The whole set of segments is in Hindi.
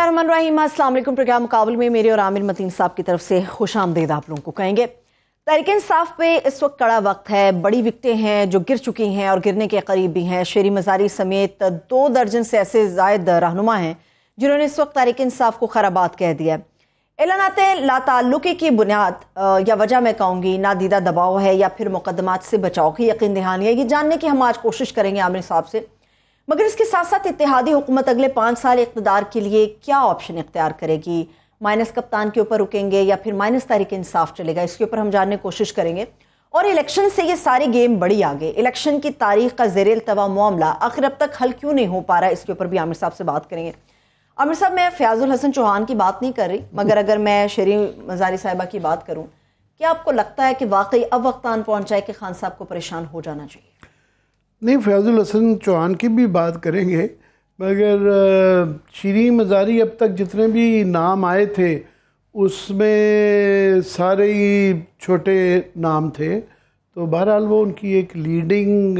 बिस्मिल्लाहिर्रहमानिर्रहीम। अस्सलाम वालेकुम। प्रोग्राम मुकाबले में मेरे और आमिर मतीन साहब की तरफ से खुश आमदीद आप लोगों को कहेंगे। तहरीक इंसाफ पे इस वक्त कड़ा वक्त है। बड़ी विकटें हैं जो गिर चुकी हैं और गिरने के करीब भी हैं। शेरी मजारी समेत 2 दर्जन से ऐसे जायद रहनुमा हैं जिन्होंने इस वक्त तहरीक इंसाफ को खराबात कह दिया। एलानाते लाताल्लुकी की बुनियाद या वजह मैं कहूँगी नादीदा दबाव है या फिर मुकदमात से बचाव की यकीन दहानी है, ये जानने की हम आज कोशिश करेंगे आमिर साहब से। मगर इसके साथ साथ इत्तेहादी हुकूमत अगले 5 साल इक़्तिदार के लिए क्या ऑप्शन इख्तियार करेगी? माइनस कप्तान के ऊपर रुकेंगे या फिर माइनस तहरीक इंसाफ चलेगा? इसके ऊपर हम जानने की कोशिश करेंगे। और इलेक्शन से ये सारी गेम बड़ी आगे, इलेक्शन की तारीख का ज़ेर-ए-इल्तवा मामला आखिर अब तक हल क्यों नहीं हो पा रहा है, इसके ऊपर भी आमिर साहब से बात करेंगे। आमिर साहब, मैं फयाजुल हसन चौहान की बात नहीं कर रही, मगर अगर मैं शेरी मजारी साहिबा की बात करूँ, क्या आपको लगता है कि वाकई अब वक्त आन पहुँचा है कि खान साहब को परेशान हो जाना चाहिए? नहीं, फयाजुल हसन चौहान की भी बात करेंगे, मगर शेरी मजारी अब तक जितने भी नाम आए थे उसमें सारे ही छोटे नाम थे। तो बहरहाल वो उनकी एक लीडिंग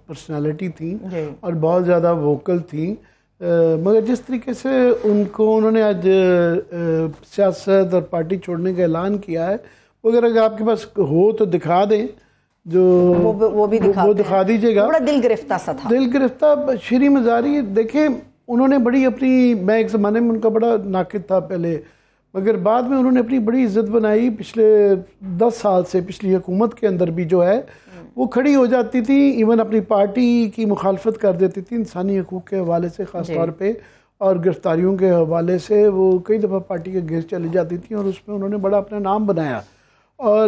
पर्सनालिटी थी और बहुत ज़्यादा वोकल थी। मगर जिस तरीके से उन्होंने आज सियासत और पार्टी छोड़ने का ऐलान किया है, अगर आपके पास हो तो दिखा दें, जो वो दिखा दीजिएगा। बड़ा दिल गिरफ्ता सा था। दिल गिरफ्ता शेरी मजारी, देखें उन्होंने बड़ी अपनी, मैं एक ज़माने में उनका बड़ा नाकिद था पहले, मगर बाद में उन्होंने अपनी बड़ी इज्जत बनाई। पिछले 10 साल से पिछली हुकूमत के अंदर भी जो है वो खड़ी हो जाती थी, इवन अपनी पार्टी की मुखालफत कर देती थी इंसानी हकूक़ के हवाले से ख़ास तौर पे, और गिरफ्तारियों के हवाले से वो कई दफ़ा पार्टी के घेर चली जाती थी और उसमें उन्होंने बड़ा अपना नाम बनाया। और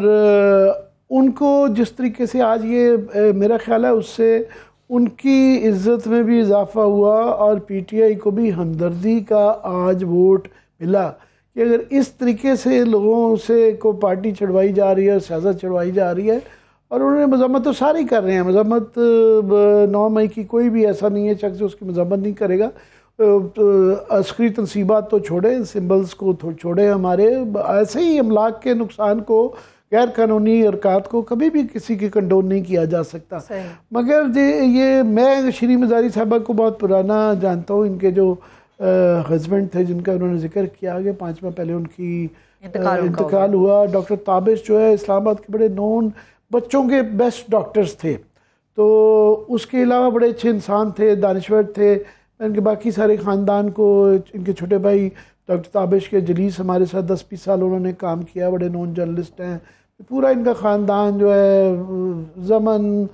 उनको जिस तरीके से आज ये मेरा ख्याल है उससे उनकी इज़्ज़त में भी इजाफ़ा हुआ और पीटीआई को भी हमदर्दी का आज वोट मिला कि अगर इस तरीके से लोगों से को पार्टी छड़वाई जा रही है, सियासत छड़वाई जा रही है। और उन्होंने मजम्मत तो सारी कर रहे हैं, मजम्मत 9 मई की कोई भी ऐसा नहीं है शख्स उसकी मजम्मत नहीं करेगा। अस्करी तनसीबात तो छोड़े, सिम्बल्स को छोड़े, हमारे ऐसे ही अमलाक के नुकसान को, गैर कानूनी हरकत को कभी भी किसी की कंडोन नहीं किया जा सकता। मगर ये मैं शेरी मजारी साहबा को बहुत पुराना जानता हूँ। इनके जो हस्बैंड थे जिनका उन्होंने जिक्र किया आगे 5 माह पहले उनकी इंतकाल हुआ। डॉक्टर ताबिश जो है इस्लामाबाद के बड़े नोन बच्चों के बेस्ट डॉक्टर्स थे। तो उसके अलावा बड़े अच्छे इंसान थे, दानिश्वर थे। इनके बाकी सारे ख़ानदान को, इनके छोटे भाई डॉक्टर ताबिश के जलीस हमारे साथ 10-20 साल उन्होंने काम किया, बड़े नॉन जर्नलिस्ट हैं। पूरा इनका ख़ानदान जो है ज़मन,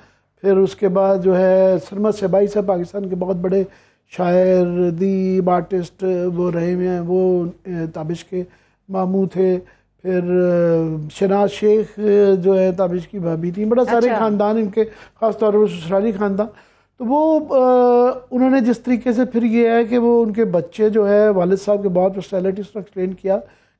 फिर उसके बाद जो है सरमद शहबाई साहब पाकिस्तान के बहुत बड़े शायर, दीब, आर्टिस्ट वो रहे हुए हैं, वो ताबिश के मामू थे। फिर शनाज शेख जो है ताबिश की भाभी थी। बड़ा सारे ख़ानदान इनके, ख़ास तौर पर ससुराली ख़ानदान। तो वो उन्होंने जिस तरीके से फिर ये है कि वो उनके बच्चे जो है वालिद साहब के बहुत पर्सनैलिटी उसने एक्सप्लेन किया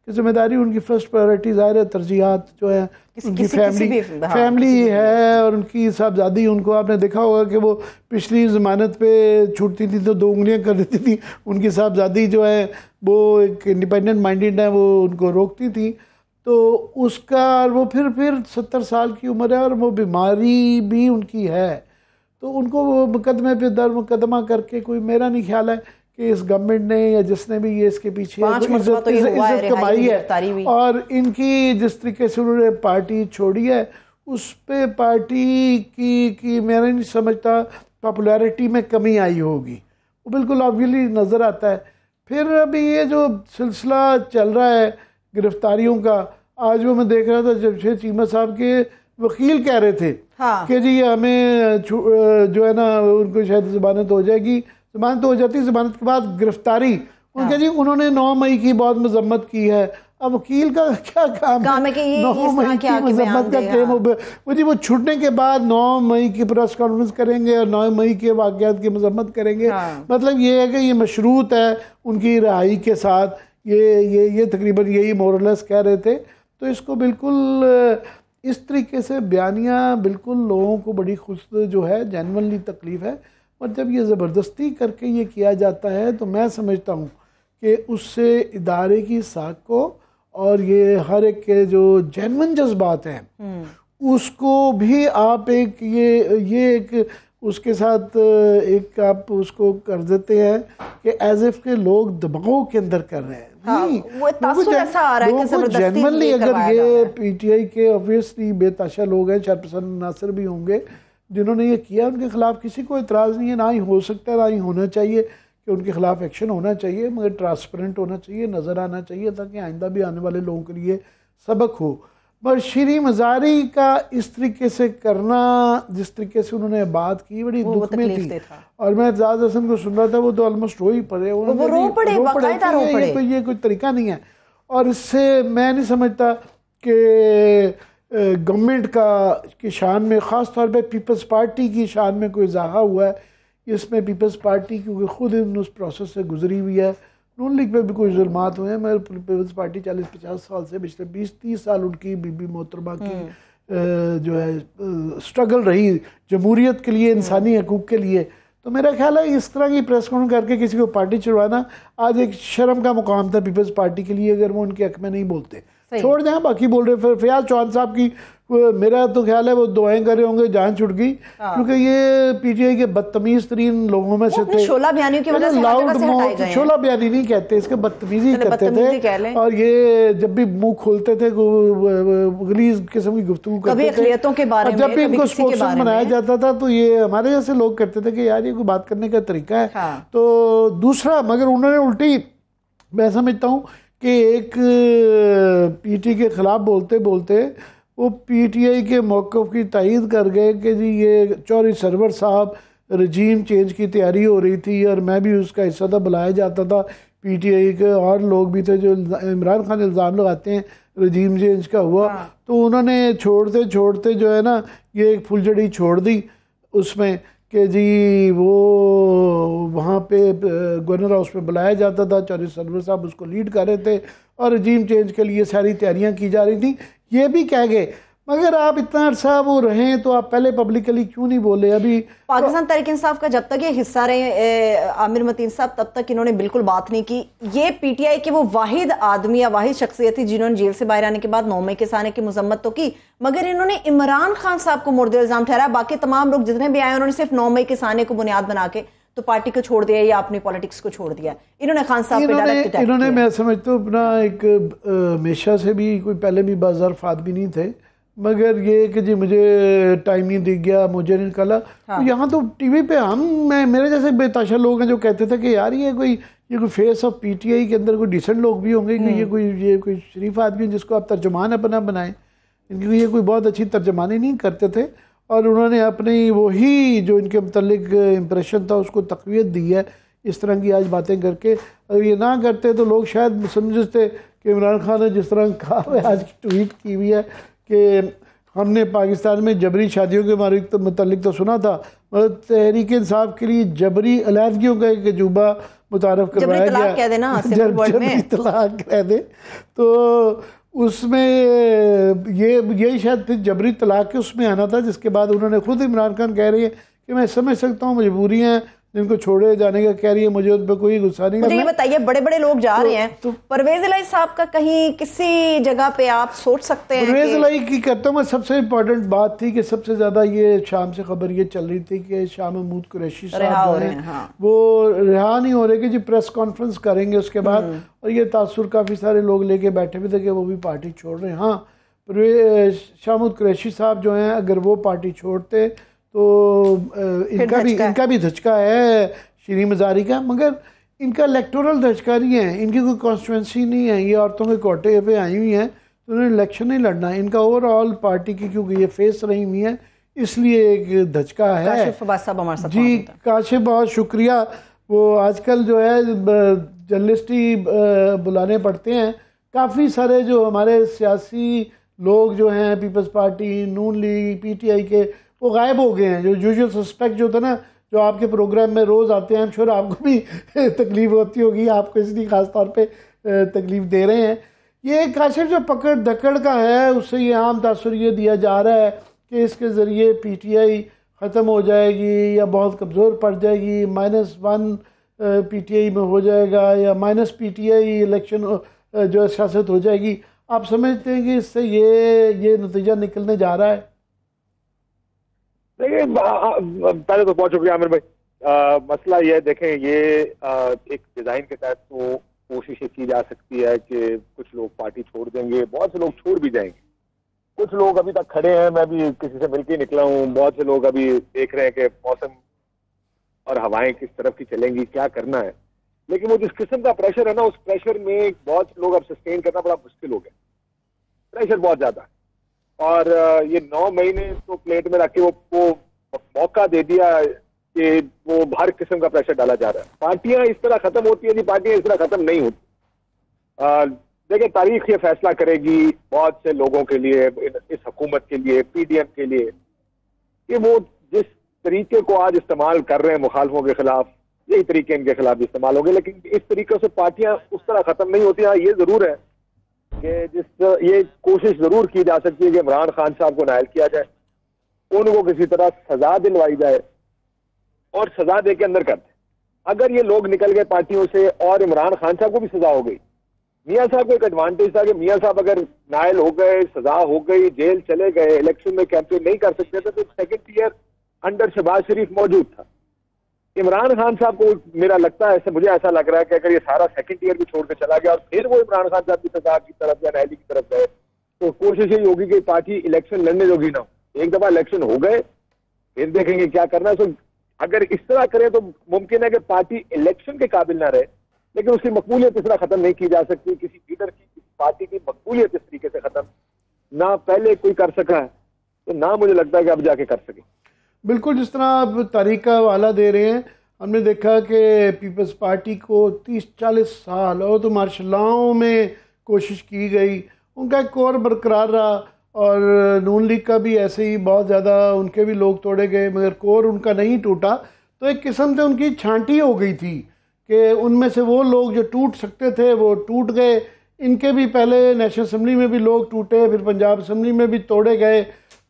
कि जिम्मेदारी उनकी फ़र्स्ट प्रायोरिटी ज़ाहिर है, तरजीहात जो है उनकी फैमिली है। और उनकी साहबजादी, उनको आपने देखा होगा कि वो पिछली ज़मानत पे छूटती थी तो 2 उंगलियां कर देती थी। उनकी साहबजादी जो है वो एक इंडिपेंडेंट माइंडेड है, वो उनको रोकती थी। तो उसका वो फिर 70 साल की उम्र है और वो बीमारी भी उनकी है। तो उनको वो मुकदमे पे दर मुकदमा करके, कोई मेरा नहीं ख्याल है कि इस गवर्नमेंट ने या जिसने भी ये इसके पीछे इज्जत कमाई है। और इनकी जिस तरीके से उन्होंने पार्टी छोड़ी है उस पे पार्टी की मैं नहीं समझता पॉपुलैरिटी में कमी आई होगी, वो बिल्कुल ऑब्वियसली नज़र आता है। फिर अभी ये जो सिलसिला चल रहा है गिरफ्तारियों का, आज वो मैं देख रहा था जमशेद चीमा साहब के वकील कह रहे थे कि जी हमें जो है ना उनको शायद ज़मानत हो जाएगी, ज़मानत हो जाती है, ज़मानत के बाद गिरफ्तारी। उनके जी उन्होंने 9 मई की बहुत मजम्मत की है। अब वकील का क्या काम है कि 9 मई की मजम्मत का क्लेम वो जी वो छूटने के बाद 9 मई की प्रेस कॉन्फ्रेंस करेंगे और 9 मई के वाक़यात की मजम्मत करेंगे। मतलब ये है कि ये मशरूत है उनकी रिहाई के साथ। ये तकरीबन यही मोरलेस कह रहे थे। तो इसको बिल्कुल इस तरीके से बयानियाँ बिल्कुल लोगों को बड़ी खुश जो है जेन्युइनली तकलीफ़ है। और जब ये ज़बरदस्ती करके ये किया जाता है तो मैं समझता हूँ कि उससे इदारे की साख को और ये हर एक के जो जेन्युइन जज्बात हैं उसको भी आप एक ये एक उसके साथ एक आप उसको कर देते हैं कि एज इफ के लोग दबाव के अंदर कर रहे हैं। हाँ, नहीं, वो तासुर ऐसा आ रहा है कि जबरदस्ती जेन्युइनली ये अगर करवाया जा ये रहा है। पीटीआई के ऑब्वियसली बेताशा लोग हैं, शरपसंद नासिर भी होंगे जिन्होंने ये किया, उनके खिलाफ किसी को इतराज़ नहीं है, ना ही हो सकता है, ना ही होना चाहिए कि उनके खिलाफ एक्शन होना चाहिए, मगर ट्रांसपेरेंट होना चाहिए, नज़र आना चाहिए ताकि आइंदा भी आने वाले लोगों के लिए सबक हो। पर शरीन मज़ारी का इस तरीके से करना, जिस तरीके से उन्होंने बात की, बड़ी दुख में थी। और मैं एजाज हसन को सुन रहा था, वो तो ऑलमोस्ट रो ही पड़े, वो रो पड़े, बाकायदा रो पड़े। ये कोई तरीका नहीं है। और इससे मैं नहीं समझता कि गवर्नमेंट की शान में, ख़ास तौर पे पीपल्स पार्टी की शान में कोई इजाहा हुआ है। इसमें पीपल्स पार्टी क्योंकि खुद उस प्रोसेस से गुजरी हुई है, नून लीग पे भी कोई जुल्मात हुए हैं, मगर पीपल्स पार्टी 40-50 साल से, पिछले 20-30 साल उनकी बीबी मोहतरमा की जो है स्ट्रगल रही जमहूरियत के लिए, इंसानी हकूक़ के लिए। तो मेरा ख्याल है इस तरह की प्रेस कॉन्फ्रेंस करके किसी को पार्टी छुड़वाना आज एक शर्म का मुकाम था पीपल्स पार्टी के लिए, अगर वो उनके हक में नहीं बोलते। छोड़ दें, बाकी बोल रहे। फिर फयाज चौहान साहब की मेरा तो ख्याल है वो दुआएं कर रहे होंगे जान छुट गई, क्योंकि ये पीटीआई के बदतमीज तरीन लोगों में से थे। शोला बयानियों की वजह से लाउड माउथ, शोला बयानी नहीं कहते, इसके बदतमीजी करते थे। और ये जब भी मुंह खोलते थे गलीज किस्म की गुफ्तगू करते थे, जब भी इनको स्पोक्समैन बनाया जाता था तो ये हमारे जैसे लोग करते थे कि यार ये कोई बात करने का तरीका है। तो दूसरा, मगर उन्होंने उल्टी, मैं समझता हूँ कि एक पीटी के खिलाफ बोलते बोलते वो पीटीआई के मौक़िफ़ की तायीद कर गए कि जी ये चौधरी सरवर साहब रजीम चेंज की तैयारी हो रही थी और मैं भी उसका हिस्सा था, बुलाया जाता था। पीटीआई के और लोग भी थे जो इमरान खान इल्ज़ाम लगाते हैं रजीम चेंज का हुआ। तो उन्होंने छोड़ते छोड़ते जो है ना ये एक फुलझड़ी छोड़ दी उसमें कि जी वो वहाँ पे गवर्नर हाउस पे बुलाया जाता था, चौधरी सरवर साहब उसको लीड कर रहे थे और रजीम चेंज के लिए सारी तैयारियां की जा रही थी, ये भी कह गए। मगर आप इतना अरसा वो रहे तो आप पहले पब्लिकली क्यों नहीं बोले? अभी पाकिस्तान तहरीक इंसाफ का जब तक ये हिस्सा रहे आमिर मतीन साहब, तब तक इन्होंने बिल्कुल बात नहीं की। ये पीटीआई के वो वाहिद आदमी या वाहिद शख्सियत थी जिन्होंने जेल से बाहर आने के बाद 9 मई के साने की मजम्मत तो की, मगर इन्होंने इमरान खान साहब को मुर्दे इल्जाम ठहराया। बाकी तमाम लोग जितने भी आए उन्होंने सिर्फ 9 मई के साने को बुनियाद बना के तो पार्टी को छोड़ दिया या अपनी पॉलिटिक्स को छोड़ दिया। इन्होंने खान साहब पे डायरेक्ट अटैक किया। मैं समझता हूँ अपना एक हमेशा से भी कोई पहले भी बाज़ारफ आदमी नहीं थे, मगर ये कि जी मुझे टाइम नहीं दिख गया, मुझे नहीं निकाला। तो यहाँ तो टीवी पे मेरे जैसे बेताशा लोग हैं जो कहते थे कि यार ये कोई फेस ऑफ पीटीआई के अंदर कोई डिसेंट लोग भी होंगे कि ये कोई शरीफ आदमी जिसको आप तर्जुमान अपना बनाएं। इनकी ये कोई बहुत अच्छी तर्जमानी नहीं करते थे और उन्होंने अपनी वही जो इनके मुतल्लिक इम्प्रेशन था उसको तक़वियत दी है इस तरह की आज बातें करके। अगर ये ना करते तो लोग शायद समझते कि इमरान खान ने जिस तरह कहा है, आज की ट्वीट की हुई है कि हमने पाकिस्तान में जबरी शादियों के मुतल्लिक तो सुना था, मगर तहरीक इंसाफ के लिए जबरी अलहदगियों का एक अजूबा मुतारफ़ करवाया गया, जबरी तलाक कह दे। तो उसमें यही शायद फिर जबरी तलाक के उसमें आना था, जिसके बाद उन्होंने खुद इमरान खान कह रही है कि मैं समझ सकता हूँ मजबूरी हैं जिनको छोड़े जाने का, कह रही है मुझे उन पर कोई गुस्सा नहीं। मुझे ये बताइए, बड़े बड़े लोग जा रहे हैं, परवेज इलाही साहब का कहीं किसी जगह पे आप सोच सकते हैं? परवेज इलाही की कहता हूँ मैं, सबसे इम्पोर्टेंट बात थी कि सबसे ज़्यादा ये शाम से खबर ये चल रही थी कि शाह महमूद कुरैशी साहब जो हैं वो रिहा नहीं हो रहे कि जी प्रेस कॉन्फ्रेंस करेंगे उसके बाद, और ये तासुर काफ़ी सारे लोग लेके बैठे हुए थे कि वो भी पार्टी छोड़ रहे हैं। हाँ, शाह महमूद कुरैशी साहब जो हैं अगर वो पार्टी छोड़ते तो इनका भी धचका है शरीन मज़ारी का, मगर इनका इलेक्टोरल धचका नहीं है, इनकी कोई कॉन्स्टिट्यूंसी नहीं है, ये औरतों के कोटे पे आई हुई हैं तो उन्होंने इलेक्शन नहीं लड़ना है। इनका ओवरऑल पार्टी की क्योंकि ये फेस रही हुई है इसलिए एक धचका है। जी काशिफ, बहुत शुक्रिया। वो आजकल जो है जर्नलिस्ट ही बुलाने पड़ते हैं, काफ़ी सारे जो हमारे सियासी लोग जो हैं पीपल्स पार्टी, नून लीग, पीटीआई के, वो गायब हो गए हैं। जो यूजुअल सस्पेक्ट जो था ना, जो आपके प्रोग्राम में रोज़ आते हैं, आई एम श्योर आपको भी तकलीफ होती होगी, आपको इसलिए ख़ास तौर पे तकलीफ दे रहे हैं। ये काशिफ जो पकड़ धकड़ का है उससे ये आम तासुर ये दिया जा रहा है कि इसके ज़रिए पीटीआई ख़त्म हो जाएगी या बहुत कमज़ोर पड़ जाएगी, -1 पीटीआई में हो जाएगा या माइनस पीटीआई इलेक्शन जो है सियासत हो जाएगी। आप समझते हैं कि इससे ये नतीजा निकलने जा रहा है? देखिए पहले तो बहुत शुक्रिया आमिर भाई। मसला ये है, देखें ये एक डिजाइन के तहत तो कोशिश ये की जा सकती है कि कुछ लोग पार्टी छोड़ देंगे, बहुत से लोग छोड़ भी जाएंगे, कुछ लोग अभी तक खड़े हैं। मैं भी किसी से मिलकर निकला हूँ, बहुत से लोग अभी देख रहे हैं कि मौसम और हवाएं किस तरफ की चलेंगी, क्या करना है। लेकिन वो जिस किस्म का प्रेशर है ना, उस प्रेशर में बहुत से लोग अब सस्टेन करना बड़ा मुश्किल हो गया। प्रेशर बहुत ज्यादा है और ये 9 महीने तो प्लेट में रख के वो मौका दे दिया कि वो हर किस्म का प्रेशर डाला जा रहा है। पार्टियां इस तरह खत्म होती है जी, पार्टियां इस तरह खत्म नहीं होती। देखिए तारीख ये फैसला करेगी बहुत से लोगों के लिए, इस हुकूमत के लिए, पीडीएम के लिए, कि वो जिस तरीके को आज इस्तेमाल कर रहे हैं मुखालफों के खिलाफ, यही तरीके इनके खिलाफ भी इस्तेमाल होंगे। लेकिन इस तरीके से पार्टियां उस तरह खत्म नहीं होती। हाँ ये जरूर है कि ये कोशिश जरूर की जा सकती है कि इमरान खान साहब को नायल किया जाए, उनको किसी तरह सजा दिलवाई जाए और सजा दे के अंदर कर दे। अगर ये लोग निकल गए पार्टियों से और इमरान खान साहब को भी सजा हो गई, मियां साहब को एक एडवांटेज था कि मियां साहब अगर नायल हो गए, सजा हो गई, जेल चले गए, इलेक्शन में कैंपेन नहीं कर सकते थे, तो सेकंड ईयर अंडर शहबाज शरीफ मौजूद था। इमरान खान साहब को मेरा लगता है, मुझे ऐसा लग रहा है कि अगर ये सारा सेकंड ईयर भी छोड़ के चला गया और फिर वो इमरान खान साहब की सजा की तरफ या रैली की तरफ गए, तो कोशिश यही होगी कि पार्टी इलेक्शन लड़ने जोगी ना हो। एक दफा इलेक्शन हो गए फिर देखेंगे क्या करना है। तो अगर इस तरह करें तो मुमकिन है कि पार्टी इलेक्शन के काबिल ना रहे, लेकिन उसकी मकबूलियत इस तरह खत्म नहीं की जा सकती। किसी लीडर की, किसी पार्टी की मकबूलियत इस तरीके से खत्म ना पहले कोई कर सका है, तो ना मुझे लगता है कि अब जाके कर सके। बिल्कुल जिस तरह आप तारीख का हवाला दे रहे हैं, हमने देखा कि पीपल्स पार्टी को 30-40 साल और तो मार्शलाओं में कोशिश की गई, उनका एक कोर बरकरार रहा, और नून लीग का भी ऐसे ही बहुत ज़्यादा उनके भी लोग तोड़े गए मगर कोर उनका नहीं टूटा। तो एक किस्म से उनकी छांटी हो गई थी कि उनमें से वो लोग जो टूट सकते थे वो टूट गए। इनके भी पहले नेशनल असम्बली में भी लोग टूटे, फिर पंजाब असम्बली में भी तोड़े गए।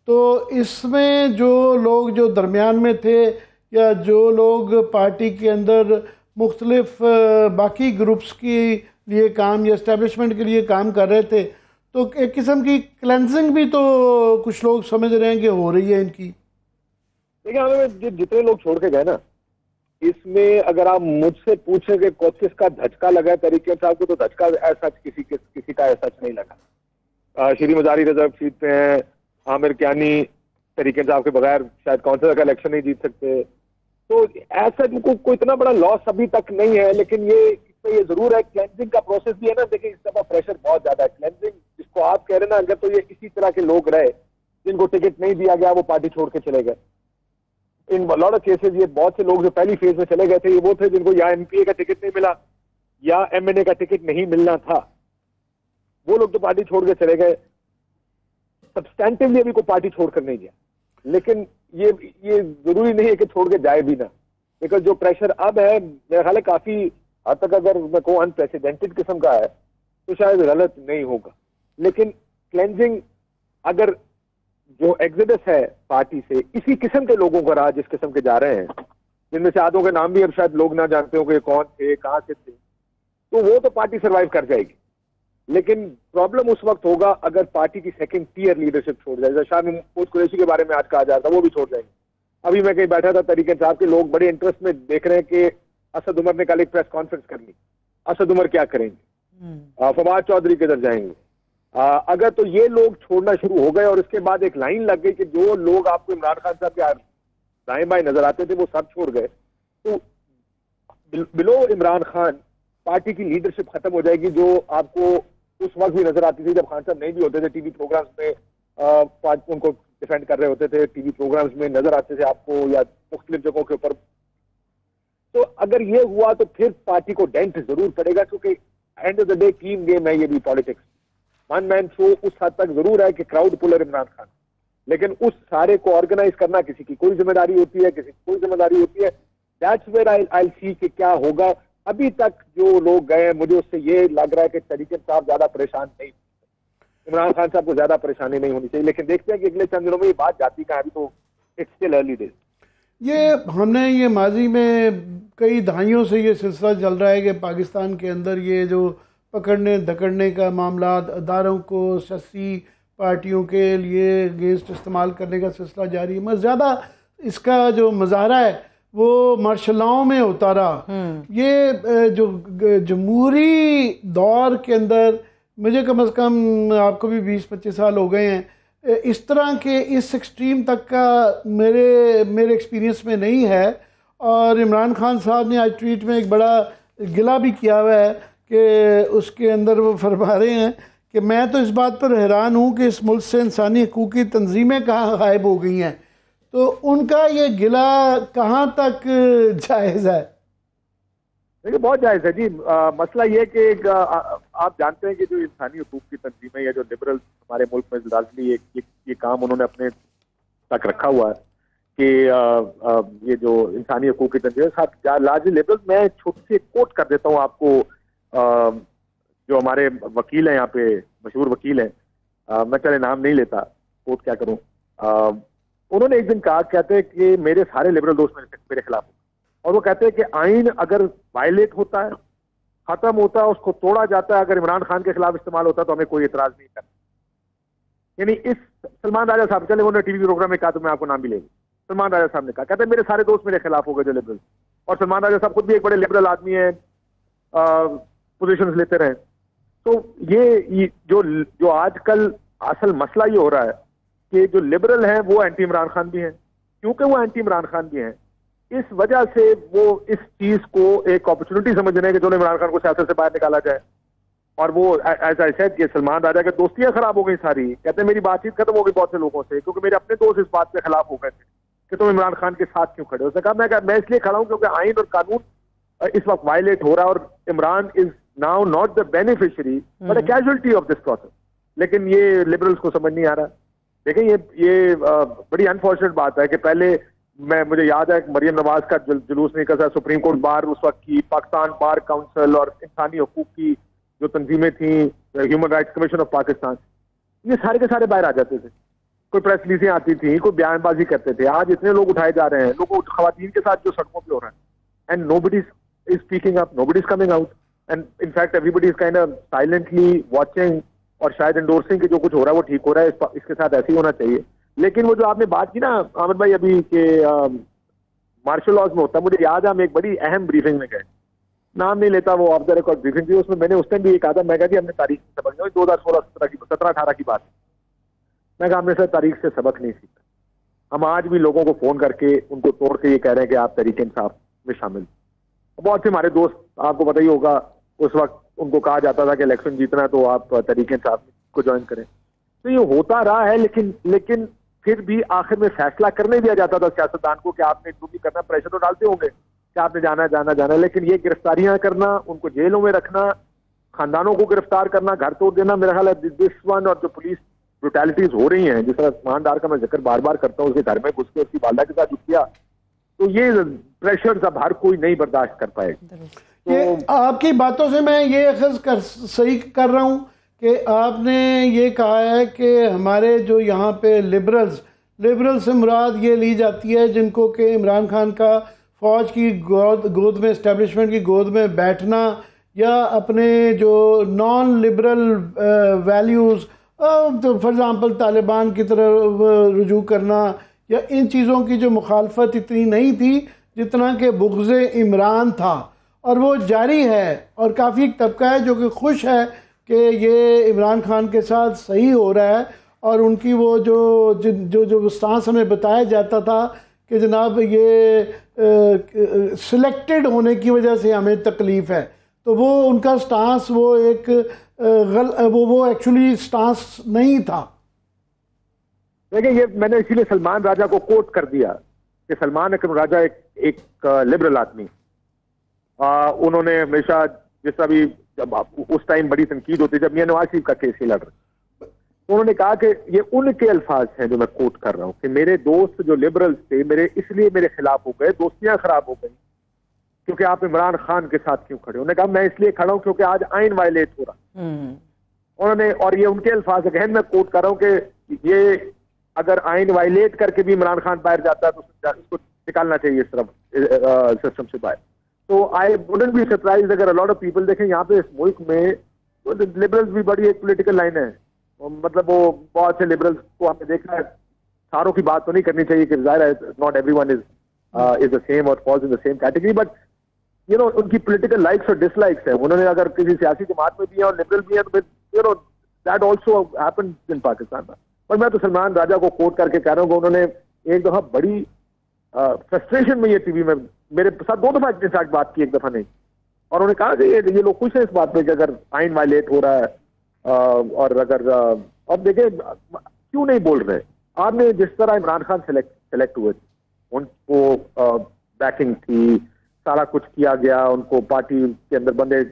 तो इसमें जो लोग जो दरमियान में थे या जो लोग पार्टी के अंदर मुख्तलिफ बाकी ग्रुप्स के लिए काम या इस्टेब्लिशमेंट के लिए काम कर रहे थे, तो एक किस्म की क्लेंजिंग भी तो कुछ लोग समझ रहे हैं कि हो रही है इनकी। देखिए हमें जितने लोग छोड़ के गए ना, इसमें अगर आप मुझसे पूछें कि किसका धचका लगा है तरीके साहब को, तो धचका ऐसा किसी का ऐसा नहीं लगा। श्री मजारी रिजर्व सीट पे हैं, आमिर कियानी तरीके साहब के बगैर शायद काउंसिल का इलेक्शन नहीं जीत सकते। तो ऐसा कोई इतना बड़ा लॉस अभी तक नहीं है। लेकिन ये जरूर है, क्लेंजिंग का प्रोसेस भी है ना। देखिए इस दफा प्रेशर बहुत ज्यादा है। क्लेंजिंग जिसको आप कह रहे हैं ना, अगर तो ये इसी तरह के लोग रहे जिनको टिकट नहीं दिया गया, वो पार्टी छोड़ के चले गए। इन लॉट ऑफ केसेस ये बहुत से लोग जो पहली फेज में चले गए थे, ये वो थे जिनको या एमपीए का टिकट नहीं मिला या एमएनए का टिकट नहीं मिलना था। वो लोग तो पार्टी छोड़ के चले गए। सब्सटेंटिवली अभी कोई पार्टी छोड़कर नहीं गया, लेकिन ये जरूरी नहीं है कि छोड़ के जाए भी ना। बिकॉज जो प्रेशर अब है, मेरा ख्याल है काफी हद तक अगर मैं कहूँ अनप्रेसिडेंटेड किस्म का है, तो शायद गलत नहीं होगा। लेकिन क्लेंजिंग अगर जो एग्जिडस है पार्टी से, इसी किस्म के लोगों का रहा जिस किस्म के जा रहे हैं, जिनमें से आधों के नाम भी अब शायद लोग ना जानते हो कि कौन थे, कहाँ से थे, तो वो तो पार्टी सर्वाइव कर जाएगी। लेकिन प्रॉब्लम उस वक्त होगा अगर पार्टी की सेकंड टीयर लीडरशिप छोड़ जाए। जैसे शाह महमूद कुरैशी के बारे में आज कहा जा रहा था, वो भी छोड़ जाएंगे। अभी मैं कहीं बैठा था, तरीके साहब के लोग बड़े इंटरेस्ट में देख रहे हैं कि असद उमर ने कल एक प्रेस कॉन्फ्रेंस कर ली, असद उमर क्या करेंगे, फवाद चौधरी किधर जाएंगे। अगर तो ये लोग छोड़ना शुरू हो गए और इसके बाद एक लाइन लग गई कि जो लोग आपको इमरान खान साहब के दाएं बाएं नजर आते थे वो सब छोड़ गए, तो बिलो इमरान खान पार्टी की लीडरशिप खत्म हो जाएगी, जो आपको उस वक्त भी नजर आती थी जब खान साहब नहीं भी होते थे। टीवी प्रोग्राम्स में उनको डिफेंड कर रहे होते थे, टीवी प्रोग्राम्स में नजर आते थे आपको या मुख्तलिफ जगहों के ऊपर। तो अगर ये हुआ तो फिर पार्टी को डेंट जरूर पड़ेगा, क्योंकि end of the day team game है ये भी पॉलिटिक्स। वन मैन शो उस हद तक जरूर है कि क्राउड पुलर इमरान खान, लेकिन उस सारे को ऑर्गेनाइज करना किसी की कोई जिम्मेदारी होती है, किसी की कोई जिम्मेदारी होती है। दैट्स वेयर आई सी कि क्या होगा। अभी तक जो लोग गए, मुझे उससे ये लग रहा है कि तरीके साहब ज्यादा परेशान नहीं, इमरान खान साहब को ज्यादा परेशानी नहीं होनी चाहिए। लेकिन देखते हैं कि अगले चंद दिनों में ये बात जाती कहाँ। अभी तो इट्स स्टिल अर्ली डेज। ये हमने ये माजी में कई दहाइयों से ये सिलसिला चल रहा है कि पाकिस्तान के अंदर ये जो पकड़ने धकड़ने का मामला, अदारों को, सियासी पार्टियों के लिए अगेंस्ट इस्तेमाल करने का सिलसिला जारी है। मगर ज़्यादा इसका जो मज़ारा है वो मार्शल लॉ में होता रहा। ये जो जमहूरी दौर के अंदर मुझे कम से कम, आपको भी 20-25 साल हो गए हैं, इस तरह के इस एक्सट्रीम तक का मेरे एक्सपीरियंस में नहीं है। और इमरान खान साहब ने आज ट्वीट में एक बड़ा गिला भी किया हुआ है कि उसके अंदर वो फरमा रहे हैं कि मैं तो इस बात पर हैरान हूँ कि इस मुल्क से इंसानी हकूक़ की तंजीमें कहाँ गायब हो गई हैं। तो उनका ये गिला कहाँ तक जायज़ है? देखिए बहुत जायज़ है जी। मसला ये कि आप जानते हैं कि जो इंसानी हकूक़ की तंजीमें या जो लिबरल हमारे मुल्क में लाजमी ये काम उन्होंने अपने तक रखा हुआ है कि ये जो इंसानी हकूक़ की तंजीमें लाजमी लिबरल, मैं छोटी सी कोट कर देता हूँ आपको। जो हमारे वकील हैं यहाँ पे, मशहूर वकील हैं, मैं चले नाम नहीं लेता, कोट क्या करूँ, उन्होंने एक दिन कहा, कहते हैं कि मेरे सारे लिबरल दोस्त मेरे खिलाफ, और वो कहते हैं कि आइन अगर वायलेट होता है, खत्म होता है, उसको तोड़ा जाता है, अगर इमरान खान के खिलाफ इस्तेमाल होता है तो हमें कोई इतराज नहीं करता। यानी इस सलमान राजा साहब, चले उन्होंने टीवी प्रोग्राम में कहा तो मैं आपको नाम भी लेंगे, सलमान राजा साहब ने कहा, कहते हैं मेरे सारे दोस्त मेरे खिलाफ हो गए जो लिबरल, और सलमान राजा साहब खुद भी एक बड़े लिबरल आदमी है, पोजीशंस लेते रहे। तो ये जो आजकल असल मसला ये हो रहा है कि जो लिबरल हैं वो एंटी इमरान खान भी हैं। क्योंकि वो एंटी इमरान खान भी हैं, इस वजह से वो इस चीज को एक अपॉर्चुनिटी समझ रहे हैं कि चलो इमरान खान को सियासत से बाहर निकाला जाए। और वो ऐसा सेड कि सलमान राजा की दोस्तियां खराब हो गई सारी, कहते हैं मेरी बातचीत खत्म हो गई बहुत से लोगों से, क्योंकि मेरे अपने दोस्त इस बात के खिलाफ हो गए थे कि तुम इमरान खान के साथ क्यों खड़े हो। उसने कहा मैं इसलिए खड़ा हूं क्योंकि आइन और कानून इस वक्त वायलेट हो रहा है और Imran is now not the beneficiary but a casualty of this process. लेकिन ये लिबरल्स को समझ नहीं आ रहा। देखिए ये बड़ी अनफॉर्चुनेट बात है कि पहले मुझे याद है मरियम नवाज का जुलूस निकला, सुप्रीम कोर्ट बार उस वक्त की, पाकिस्तान बार काउंसिल और इंसानी हकूक की जो तंजीमें थी, human rights commission of Pakistan, ये सारे के सारे बाहर आ जाते थे। कोई प्रेस रिलीजें आती थी, कोई बयानबाजी करते थे। आज इतने लोग उठाए जा रहे हैं, लोगों खवातीन के साथ जो सड़कों पे हो रहा है, and nobody is speaking up, nobody is coming out, and in fact everybody is kind of silently watching और शायद एंडोर्सिंग कि जो कुछ हो रहा है वो ठीक हो रहा है, इसके साथ ऐसे ही होना चाहिए। लेकिन वो जो आपने बात की ना आमिर भाई अभी के मार्शल लॉज में होता है, मुझे याद है हम एक बड़ी अहम ब्रीफिंग में गए, नाम नहीं लेता, वो ऑफ द रिकॉर्ड ब्रीफिंग थी, उसमें मैंने उस टाइम भी ये कहा था, मैं कहा जी हमने तारीख से सबक नहीं, 2016-17-18 की बात, मैं कहा हमने सर तारीख से सबक नहीं सीखा। हम आज भी लोगों को फोन करके उनको तोड़ के ये कह रहे हैं कि आप तहरीक-ए-इंसाफ में शामिल। बहुत से हमारे दोस्त, आपको पता ही होगा, उस वक्त उनको कहा जाता था कि इलेक्शन जीतना है तो आप तहरीक-ए-इंसाफ को ज्वाइन करें। तो ये होता रहा है, लेकिन फिर भी आखिर में फैसला करने दिया जाता था सियासतदान को कि आपने जो भी करना, प्रेशर तो डालते होंगे कि आपने जाना, लेकिन ये गिरफ्तारियां करना, उनको जेलों में रखना, खानदानों को गिरफ्तार करना, घर तोड़ देना, मेरा ख्याल है दिस वन, और जो पुलिस ब्रुटैलिटीज हो रही हैं, जिस तरह उस्मान डार का मैं जिक्र बार बार करता हूँ, उसके घर में घुस के उसकी वालदा के साथ जो किया, तो ये प्रेशर अब हर कोई नहीं बर्दाश्त कर पाएगा। ये आपकी बातों से मैं ये अखज़ सही कर रहा हूँ कि आपने ये कहा है कि हमारे जो यहाँ पे लिबरल से मुराद ये ली जाती है जिनको कि इमरान खान का फ़ौज की गोद में, इस्टेब्लिशमेंट की गोद में बैठना, या अपने जो non liberal values, for example Taliban की तरफ रुजू करना, या इन चीज़ों की जो मुखालफत इतनी नहीं थी जितना कि बुग़्ज़े इमरान था, और वो जारी है। और काफ़ी तबका है जो कि खुश है कि ये इमरान खान के साथ सही हो रहा है, और उनकी वो जो स्टांस हमें बताया जाता था कि जनाब ये सिलेक्टेड होने की वजह से हमें तकलीफ़ है, तो वो उनका स्टांस वो एक वो एक्चुअली स्टांस नहीं था। देखिए ये मैंने इसीलिए सलमान राजा को कोट कर दिया कि सलमान अकरम राजा एक लिबरल आदमी, उन्होंने हमेशा, जिस तरह भी उस टाइम बड़ी तनकीद होती जब मियां नवाज शरीफ का केस ही लड़ रहे, तो उन्होंने कहा कि ये उनके अल्फाज हैं जो मैं कोट कर रहा हूं कि मेरे दोस्त जो लिबरल्स थे इसलिए मेरे खिलाफ हो गए, दोस्तियां खराब हो गई क्योंकि आप इमरान खान के साथ क्यों खड़े हो। उन्होंने कहा मैं इसलिए खड़ा हूं क्योंकि आज आइन वायलेट हो रहा। उन्होंने, और ये उनके अल्फाज अगेन मैं कोट कर रहा हूं कि ये अगर आइन वायलेट करके भी इमरान खान बाहर जाता है तो उसको निकालना चाहिए इस तरफ सिस्टम से बाहर। तो आई वुडंट बी सरप्राइज अगर अ लॉट ऑफ पीपल देखें यहाँ पे इस मुल्क में, तो लिबरल्स भी बड़ी एक पॉलिटिकल लाइन है, मतलब वो बहुत से लिबरल्स को हमने देखा है, सारों की बात तो नहीं करनी चाहिए कि जाहिर है not everyone is the same और falls in the same category, but you know उनकी पॉलिटिकल लाइक्स और डिसलाइक्स है। उन्होंने अगर किसी सियासी जमात में भी है और लिबरल भी है तो फिर you know that also happens in Pakistan. पर मैं तो सलमान राजा को कोट करके कह रहा हूँ कि उन्होंने एक दफा बड़ी फ्रस्ट्रेशन में ये टीवी में मेरे साथ 2 दफा इनफैक्ट बात की, एक दफा नहीं, और उन्होंने कहा कि ये लोग खुश है इस बात पे कि अगर आइन वायलेट हो रहा है और अगर अब देखें क्यों नहीं बोल रहे। आपने जिस तरह इमरान खान सेलेक्ट हुए थे, उनको बैकिंग थी, सारा कुछ किया गया, उनको पार्टी के अंदर बंदे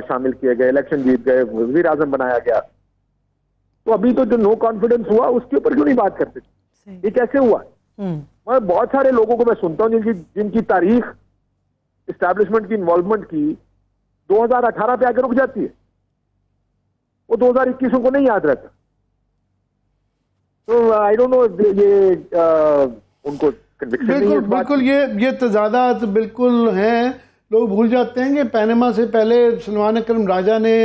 शामिल किए गए, इलेक्शन जीत गए, वजीर आजम बनाया गया, तो अभी तो जो नो कॉन्फिडेंस हुआ उसके ऊपर क्यों नहीं बात करते? ये कैसे हुआ? मैं बहुत सारे लोगों को मैं सुनता हूँ जिनकी तारीख एस्टैब्लिशमेंट की इन्वॉल्वमेंट की 2018 पे आके रुक जाती है, वो 2021 को नहीं याद रहता। तो आई डोंट नो ये उनको बिल्कुल ये तजादात बिल्कुल हैं। लोग भूल जाते हैं कि पैनमा से पहले सलमान अकरम राजा ने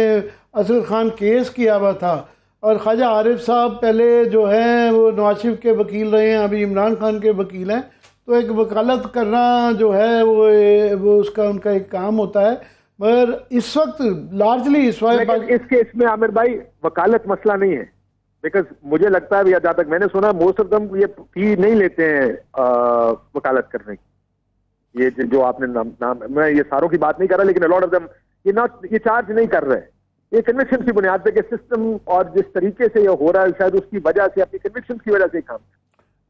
असद खान केस किया हुआ था और ख्वाजा आरिफ साहब पहले जो हैं वो नवाज शरीफ के वकील रहे हैं, अभी इमरान खान के वकील हैं। तो एक वकालत करना जो है वो उसका उनका एक काम होता है, मगर इस वक्त लार्जली इस केस में आमिर भाई वकालत मसला नहीं है, बिकॉज मुझे लगता है जहाँ तक मैंने सुना मोस्ट ऑफ दम ये फी नहीं लेते हैं वकालत करने की। ये जो आपने नाम मैं ये सारों की बात नहीं कर रहा, लेकिन अलॉट ऑफ दम ये चार्ज नहीं कर रहे हैं। ये कन्विक्शन की बुनियाद पे कि सिस्टम और जिस तरीके से ये हो रहा है शायद उसकी वजह से, अपनी कन्विक्शन की वजह से काम,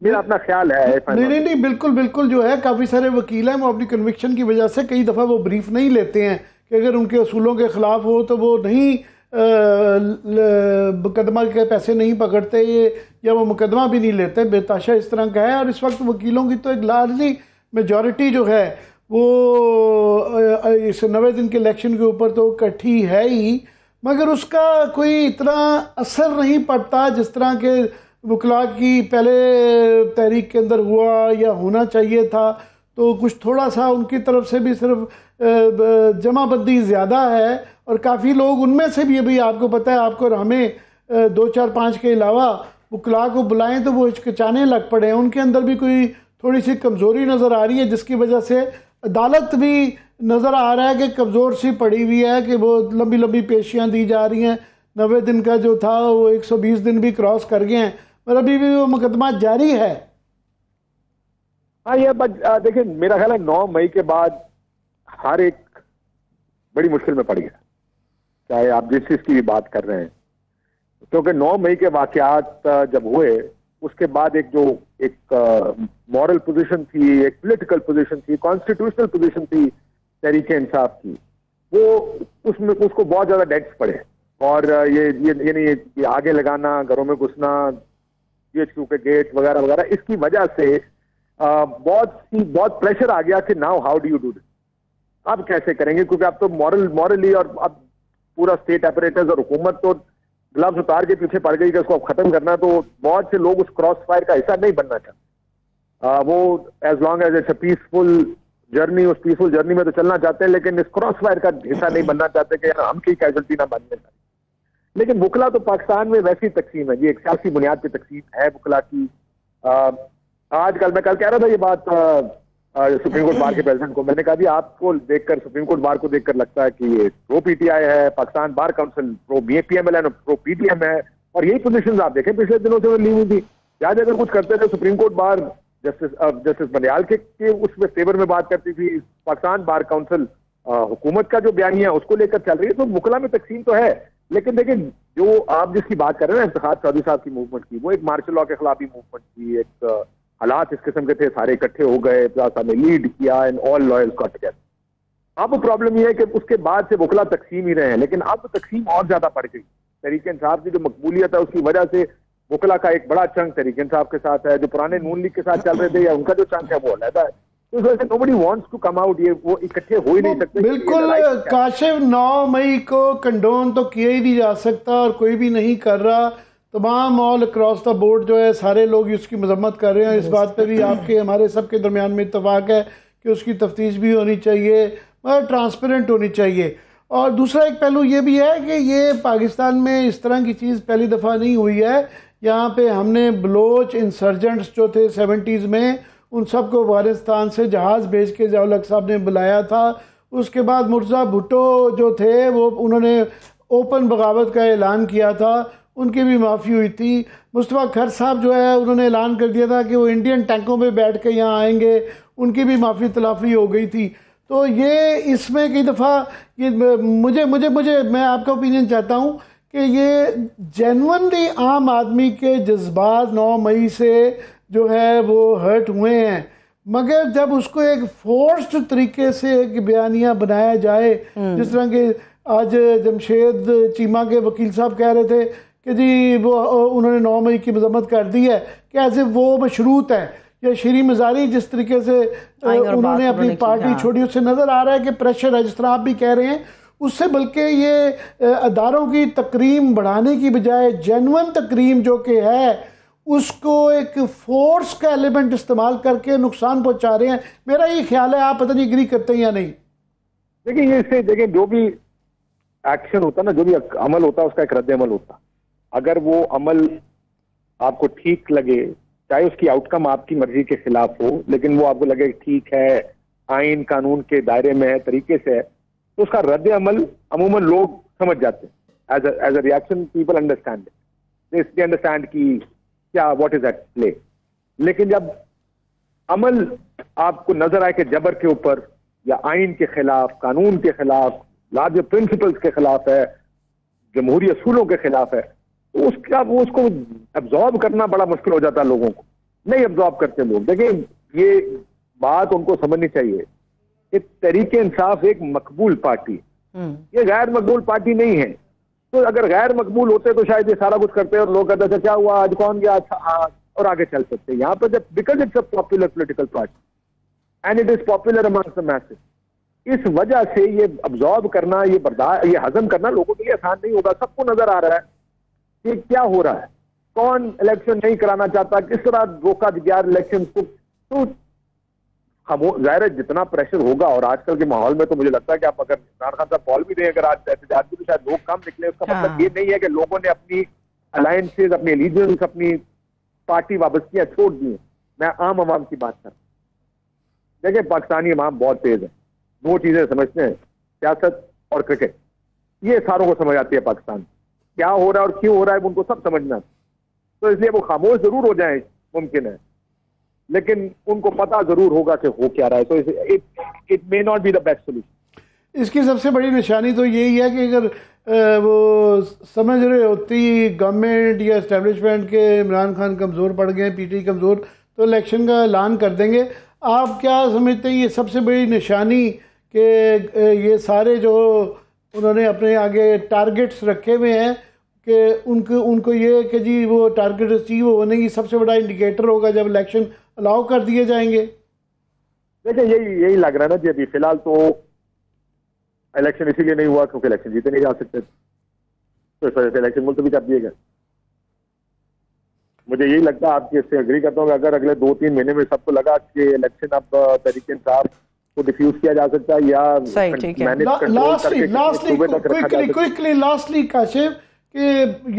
मेरा अपना ख्याल है। नहीं बिल्कुल जो है काफ़ी सारे वकील हैं वो अपनी कन्विक्शन की वजह से कई दफ़ा वो ब्रीफ नहीं लेते हैं कि अगर उनके असूलों के ख़िलाफ़ हो तो वो नहीं मुकदमा के पैसे नहीं पकड़ते या वो मुकदमा भी नहीं लेते। बेताशा इस तरह का है। और इस वक्त वकीलों की तो एक लार्जली मेजॉरिटी जो है वो इस 90 दिन के इलेक्शन के ऊपर तो इकट्ठी है ही, मगर उसका कोई इतना असर नहीं पड़ता जिस तरह के वकला की पहले तहरीक के अंदर हुआ या होना चाहिए था। तो कुछ थोड़ा सा उनकी तरफ से भी सिर्फ जमाबंदी ज़्यादा है और काफ़ी लोग उनमें से भी, अभी आपको पता है, आपको और हमें 2 4 5 के अलावा वकला को बुलाएं तो वो हिचकिचाने लग पड़े हैं। उनके अंदर भी कोई थोड़ी सी कमज़ोरी नज़र आ रही है, जिसकी वजह से अदालत भी नज़र आ रहा है कि कमज़ोर सी पड़ी हुई है, कि वो लंबी लंबी पेशियाँ दी जा रही हैं। 90 दिन का जो था वो 120 दिन भी क्रॉस कर गए हैं, पर अभी भी वो मुकदमा जारी है। हाँ, ये देखिए मेरा ख्याल है 9 मई के बाद हर एक बड़ी मुश्किल में पड़ गया, चाहे आप जिस चीज़ की भी बात कर रहे हैं, क्योंकि 9 मई के वाक़यात जब हुए उसके बाद एक मॉरल पोजीशन थी, एक पॉलिटिकल पोजीशन थी, कॉन्स्टिट्यूशनल पोजीशन थी तहरीक इंसाफ की, वो उसमें उसको बहुत ज़्यादा डेट्स पड़े। और ये आगे लगाना, घरों में घुसना, GHQ के गेट वगैरह वगैरह, इसकी वजह से बहुत प्रेशर आ गया कि now how do you do this, अब कैसे करेंगे, क्योंकि अब तो मॉरली और अब पूरा स्टेट अपरेटस और हुकूमत तो ग्लव्स उतार के पीछे पड़ गई कि उसको अब खत्म करना। तो बहुत से लोग उस क्रॉस फायर का हिस्सा नहीं बनना चाहते। वो as long as it's a peaceful journey, उस पीसफुल जर्नी में तो चलना चाहते हैं, लेकिन इस क्रॉस फायर का हिस्सा नहीं बनना चाहते कि हम की कैजुअल्टी ना बनने चाहिए। लेकिन वकला तो पाकिस्तान में वैसी तकसीम है, ये एक सियासी बुनियाद पर तकसीम है वकला की। आजकल मैं कल कह रहा था ये बात सुप्रीम कोर्ट बार के प्रेसिडेंट को, मैंने कहा जी आपको देखकर, सुप्रीम कोर्ट बार को देखकर लगता है कि ये प्रो PTI है, Pakistan bar council pro PML है, प्रो PTM है, और यही पोजीशंस आप देखें पिछले दिनों से ली हुई थी। आज अगर कुछ करते थे सुप्रीम कोर्ट बार जस्टिस बंडियाल के उसमें फेवर में बात करती थी, पाकिस्तान बार काउंसिल हुकूमत का जो बयानिया उसको लेकर चल रही है। तो मुकला में तकसीम तो है, लेकिन देखिए जो आप जिसकी बात कर रहे हैं ना, इफ्तिखार चौधरी साहब की मूवमेंट की, वो एक मार्शल लॉ के खिलाफ ही मूवमेंट थी, एक हालात इस किस्म के थे, सारे इकट्ठे हो गए, ने लीड किया and all lawyers got together. अब प्रॉब्लम यह है कि उसके बाद से वकला तकसीम ही रहे हैं, लेकिन अब तकसीम और ज्यादा बढ़ गई। तहरीक इंसाफ की जो मकबूलियत है उसकी वजह से वकला का एक बड़ा चंक तहरीक इंसाफ के साथ है, जो पुराने नून लीग के साथ चल रहे थे या उनका जो चंक है वो अलग है। तो इस वजह से nobody wants to come out, ये वो इकट्ठे हो ही नहीं सकते। बिल्कुल काशिफ, 9 मई को कंडोन तो किया ही नहीं जा सकता और कोई भी नहीं कर रहा। तमाम ऑल अक्रॉस द बोर्ड जो है सारे लोग उसकी मजम्मत कर रहे हैं। इस बात पे भी आपके हमारे सबके दरमियान में इत्तफाक है कि उसकी तफ्तीश भी होनी चाहिए, मगर ट्रांसपेरेंट होनी चाहिए। और दूसरा एक पहलू ये भी है कि ये पाकिस्तान में इस तरह की चीज़ पहली दफ़ा नहीं हुई है। यहाँ पे हमने बलोच इंसर्जेंट्स जो थे 70s में, उन सबको अफगानिस्तान से जहाज़ भेज के ज़िया-उल-हक साहब ने बुलाया था। उसके बाद मुर्तज़ा भुट्टो जो थे वो उन्होंने ओपन बगावत का ऐलान किया था, उनकी भी माफ़ी हुई थी। मुस्तफ़ा खर साहब जो है उन्होंने ऐलान कर दिया था कि वो इंडियन टैंकों पे बैठ के यहाँ आएंगे, उनकी भी माफ़ी तलाफ़ी हो गई थी। तो ये इसमें कई दफ़ा ये मुझे मुझे मुझे मैं आपका ओपिनियन चाहता हूँ कि ये जेन्युइनली आम आदमी के जज्बात 9 मई से जो है वो हर्ट हुए हैं, मगर जब उसको एक फोर्स्ड तरीके से एक बयानिया बनाया जाए, जिस तरह के आज जमशेद चीमा के वकील साहब कह रहे थे कि जी वो उन्होंने 9 मई की मजम्मत कर दी है कि ऐसे वो मशरूत है, या शरी मजारी जिस तरीके से उन्होंने अपनी पार्टी छोड़ी, उससे नज़र आ रहा है कि प्रेशर है, जिस तरह आप भी कह रहे हैं, उससे बल्कि ये अदारों की तकरीम बढ़ाने की बजाय जेन्युइन तकरीम जो कि है उसको एक फोर्स का एलिमेंट इस्तेमाल करके नुकसान पहुंचा रहे हैं। मेरा ये ख्याल है, आप पता नहीं एग्री करते हैं या नहीं। देखिए ये इससे देखिए जो भी एक्शन होता है ना, जो भी अमल होता है उसका एक रद्द अमल होता है। अगर वो अमल आपको ठीक लगे, चाहे उसकी आउटकम आपकी मर्जी के खिलाफ हो, लेकिन वो आपको लगे ठीक है, आइन कानून के दायरे में है, तरीके से है, तो उसका रद्द अमल अमूमन लोग समझ जाते हैं। As a reaction people understand, they understand कि क्या व्हाट इज एट प्ले। लेकिन जब अमल आपको नजर आए कि जबर के ऊपर या आइन के खिलाफ, कानून के खिलाफ, लार्जर प्रिंसिपल्स के खिलाफ है, जमहूरी असूलों के खिलाफ है, तो उसको एब्जॉर्ब करना बड़ा मुश्किल हो जाता है लोगों को। नहीं एब्जॉर्ब करते लोग। देखिए ये बात उनको समझनी चाहिए कि तहरीके इंसाफ एक मकबूल पार्टी, ये गैर मकबूल पार्टी नहीं है। तो अगर गैर मकबूल होते तो शायद ये सारा कुछ करते और लोग कहते अच्छा क्या हुआ, आज कौन गया, अच्छा और आगे चल सकते। यहाँ पर जब because it's a popular political party and it is popular amongst the message, इस वजह से ये अब्जॉर्ब करना, ये हजम करना लोगों के लिए आसान नहीं होगा। सबको नजर आ रहा है कि क्या हो रहा है, कौन इलेक्शन नहीं कराना चाहता, किस तरह रोका गया इलेक्शन को। तो जाहिर है जितना प्रेशर होगा, और आजकल के माहौल में तो मुझे लगता है कि आप अगर इमरान खान साहब कॉल भी दें अगर आज एहतजाज भी, तो शायद लोग कम निकले। उसका मतलब ये नहीं है कि लोगों ने अपनी अलायंसेज, अपनी एलिजेंस, अपनी पार्टी वाबस्तियां छोड़ दी हैं। मैं आम आवाम की बात कर रहा हूं। देखिए पाकिस्तानी अवाम बहुत तेज है, दो चीजें समझते हैं, सियासत और क्रिकेट। ये सारों को समझ आती है पाकिस्तान क्या हो रहा है और क्यों हो रहा है, उनको सब समझना। तो इसलिए वो खामोश जरूर हो जाए मुमकिन है, लेकिन उनको पता जरूर होगा कि हो क्या रहा है। तो it may not be the best solution. इसकी सबसे बड़ी निशानी तो यही है कि अगर वो समझ रहे होती गवर्नमेंट या एस्टेब्लिशमेंट के इमरान खान कमज़ोर पड़ गए, पीटी कमज़ोर, तो इलेक्शन का ऐलान कर देंगे। आप क्या समझते हैं ये सबसे बड़ी निशानी कि ये सारे जो उन्होंने अपने आगे टारगेट्स रखे हुए हैं कि उनको ये कि जी वो टारगेट अचीव होने की सबसे बड़ा इंडिकेटर होगा जब इलेक्शन अलाउ कर दिए जाएंगे? देखिए यही लग रहा है ना जी। अभी फिलहाल तो इलेक्शन इसीलिए नहीं हुआ क्योंकि इलेक्शन जीते नहीं जा सकते, तो इस वजह से इलेक्शन मुलतवी कर दिए गए। मुझे यही लगता है, आपकी इससे एग्री करता हूँ कि अगर अगले 2-3 महीने में सबको लगा कि इलेक्शन अब तरीके इंसाफ को डिफ्यूज किया जा सकता है या लास्टली काशिफ कि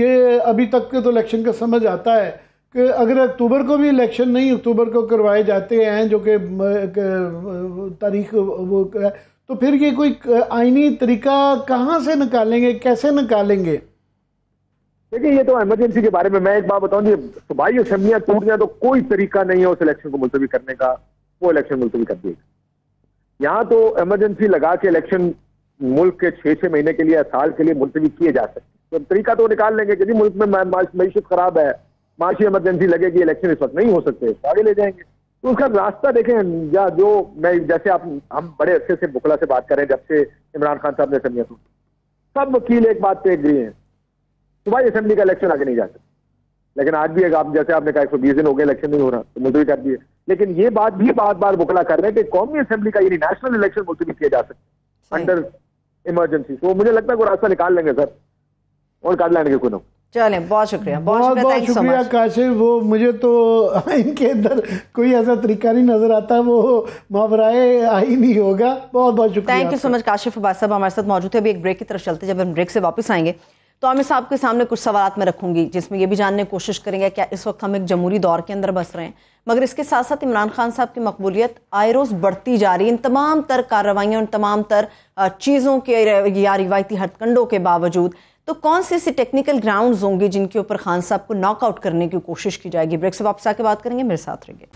ये अभी तक के तो इलेक्शन का समझ आता है कि अगर अक्टूबर को भी इलेक्शन नहीं अक्टूबर को करवाए जाते हैं, जो कि तारीख वो, तो फिर ये कोई आईनी तरीका कहाँ से निकालेंगे, कैसे निकालेंगे? देखिए ये तो इमरजेंसी के बारे में मैं एक बात बताऊं जी, सूबाई असेंबलियां टूट जाए तो कोई तरीका नहीं है उस इलेक्शन को मुलतवी करने का, वो इलेक्शन मुलतवी कर देगा। यहाँ तो इमरजेंसी लगा के इलेक्शन मुल्क के 6-6 महीने के लिए, साल के लिए मुलतवी किए जा सकते। तो तरीका तो निकाल लेंगे कि जी मुल्क में मईशत खराब है, माशी इमरजेंसी लगेगी, इलेक्शन इस वक्त नहीं हो सकते, आगे ले जाएंगे। तो उसका रास्ता देखें। या जो मैं जैसे हम बड़े अच्छे से बुकला से बात करें, जब से इमरान खान साहब ने असेंबलियां सुनी, सब वकील एक बात पे एग्री हैं, सूबाई असेंबली का इलेक्शन आगे नहीं जा सकता। लेकिन आज भी आप जैसे आपने कहा 120 दिन हो गए इलेक्शन नहीं हो रहा, तो मुलतवी कर दिए। लेकिन ये बात भी बार बुकला कर रहे हैं कि कौमी असेंबली का यानी नेशनल इलेक्शन मुलतवी किया जा सकता अंडर इमरजेंसी। तो मुझे लगता है वो रास्ता निकाल लेंगे सर, और निकाल लेंगे कोई ना। चलें, बहुत शुक्रिया, बहुत शुक्रिया काशिफ। वो मुझे तो इनके अंदर कोई ऐसा तरीका नहीं नजर आता, वो मावराए आई नहीं होगा। बहुत शुक्रिया। Thank you so much Kashif Abbas साहब हमारे साथ मौजूद थे। अभी एक ब्रेक की तरफ चलते, जब हम ब्रेक से वापस आएंगे तो आमिर साहब के सामने कुछ सवाल मैं रखूंगी, जिसमें ये भी जानने की कोशिश करेंगे क्या इस वक्त हम एक जमहूरी दौर के अंदर बस रहे हैं, मगर इसके साथ साथ इमरान खान साहब की मकबूलियत आए रोज बढ़ती जा रही है। इन तमाम तर कार्रवाइयों, इन तमाम तर चीज़ों के या रिवायती हथकंडों के बावजूद तो कौन सी ऐसी टेक्निकल ग्राउंड्स होंगी जिनके ऊपर खान साहब को नॉकआउट करने की कोशिश की जाएगी? ब्रेक से वापस आके बात करेंगे, मेरे साथ रहिए।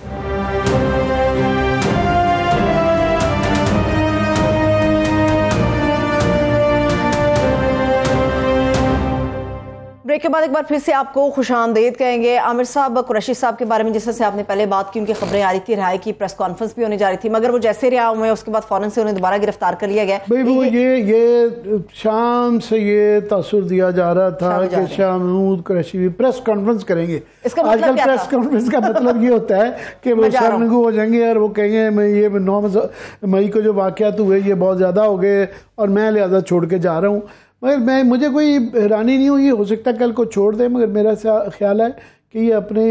ब्रेक के बाद एक बार फिर से आपको खुशामदीद कहेंगे। आमिर साहब, कुरैशी साहब के बारे में जिस तरह से आपने पहले बात की, उनकी खबरें आ रही थी, रिहाई की प्रेस कॉन्फ्रेंस भी होने जा रही थी, मगर वो जैसे रिहा हुए उसके बाद फौरन से उन्हें दोबारा गिरफ्तार कर लिया गया। भाई वो ये शाम से ये तासुर दिया जा रहा था कि शाह महमूद कुरैशी भी प्रेस कॉन्फ्रेंस करेंगे। आजकल प्रेस कॉन्फ्रेंस का मतलब ये होता है कि वो सरनगू हो जाएंगे और वो कहेंगे ये 9 मई को जो वाक़यात हुए ये बहुत ज़्यादा हो गए और मैं लिहाजा छोड़ के जा रहा हूँ। मगर मुझे कोई हैरानी नहीं हुई, हो सकता है कल को छोड़ दे, मगर मेरा ख्याल है कि ये अपने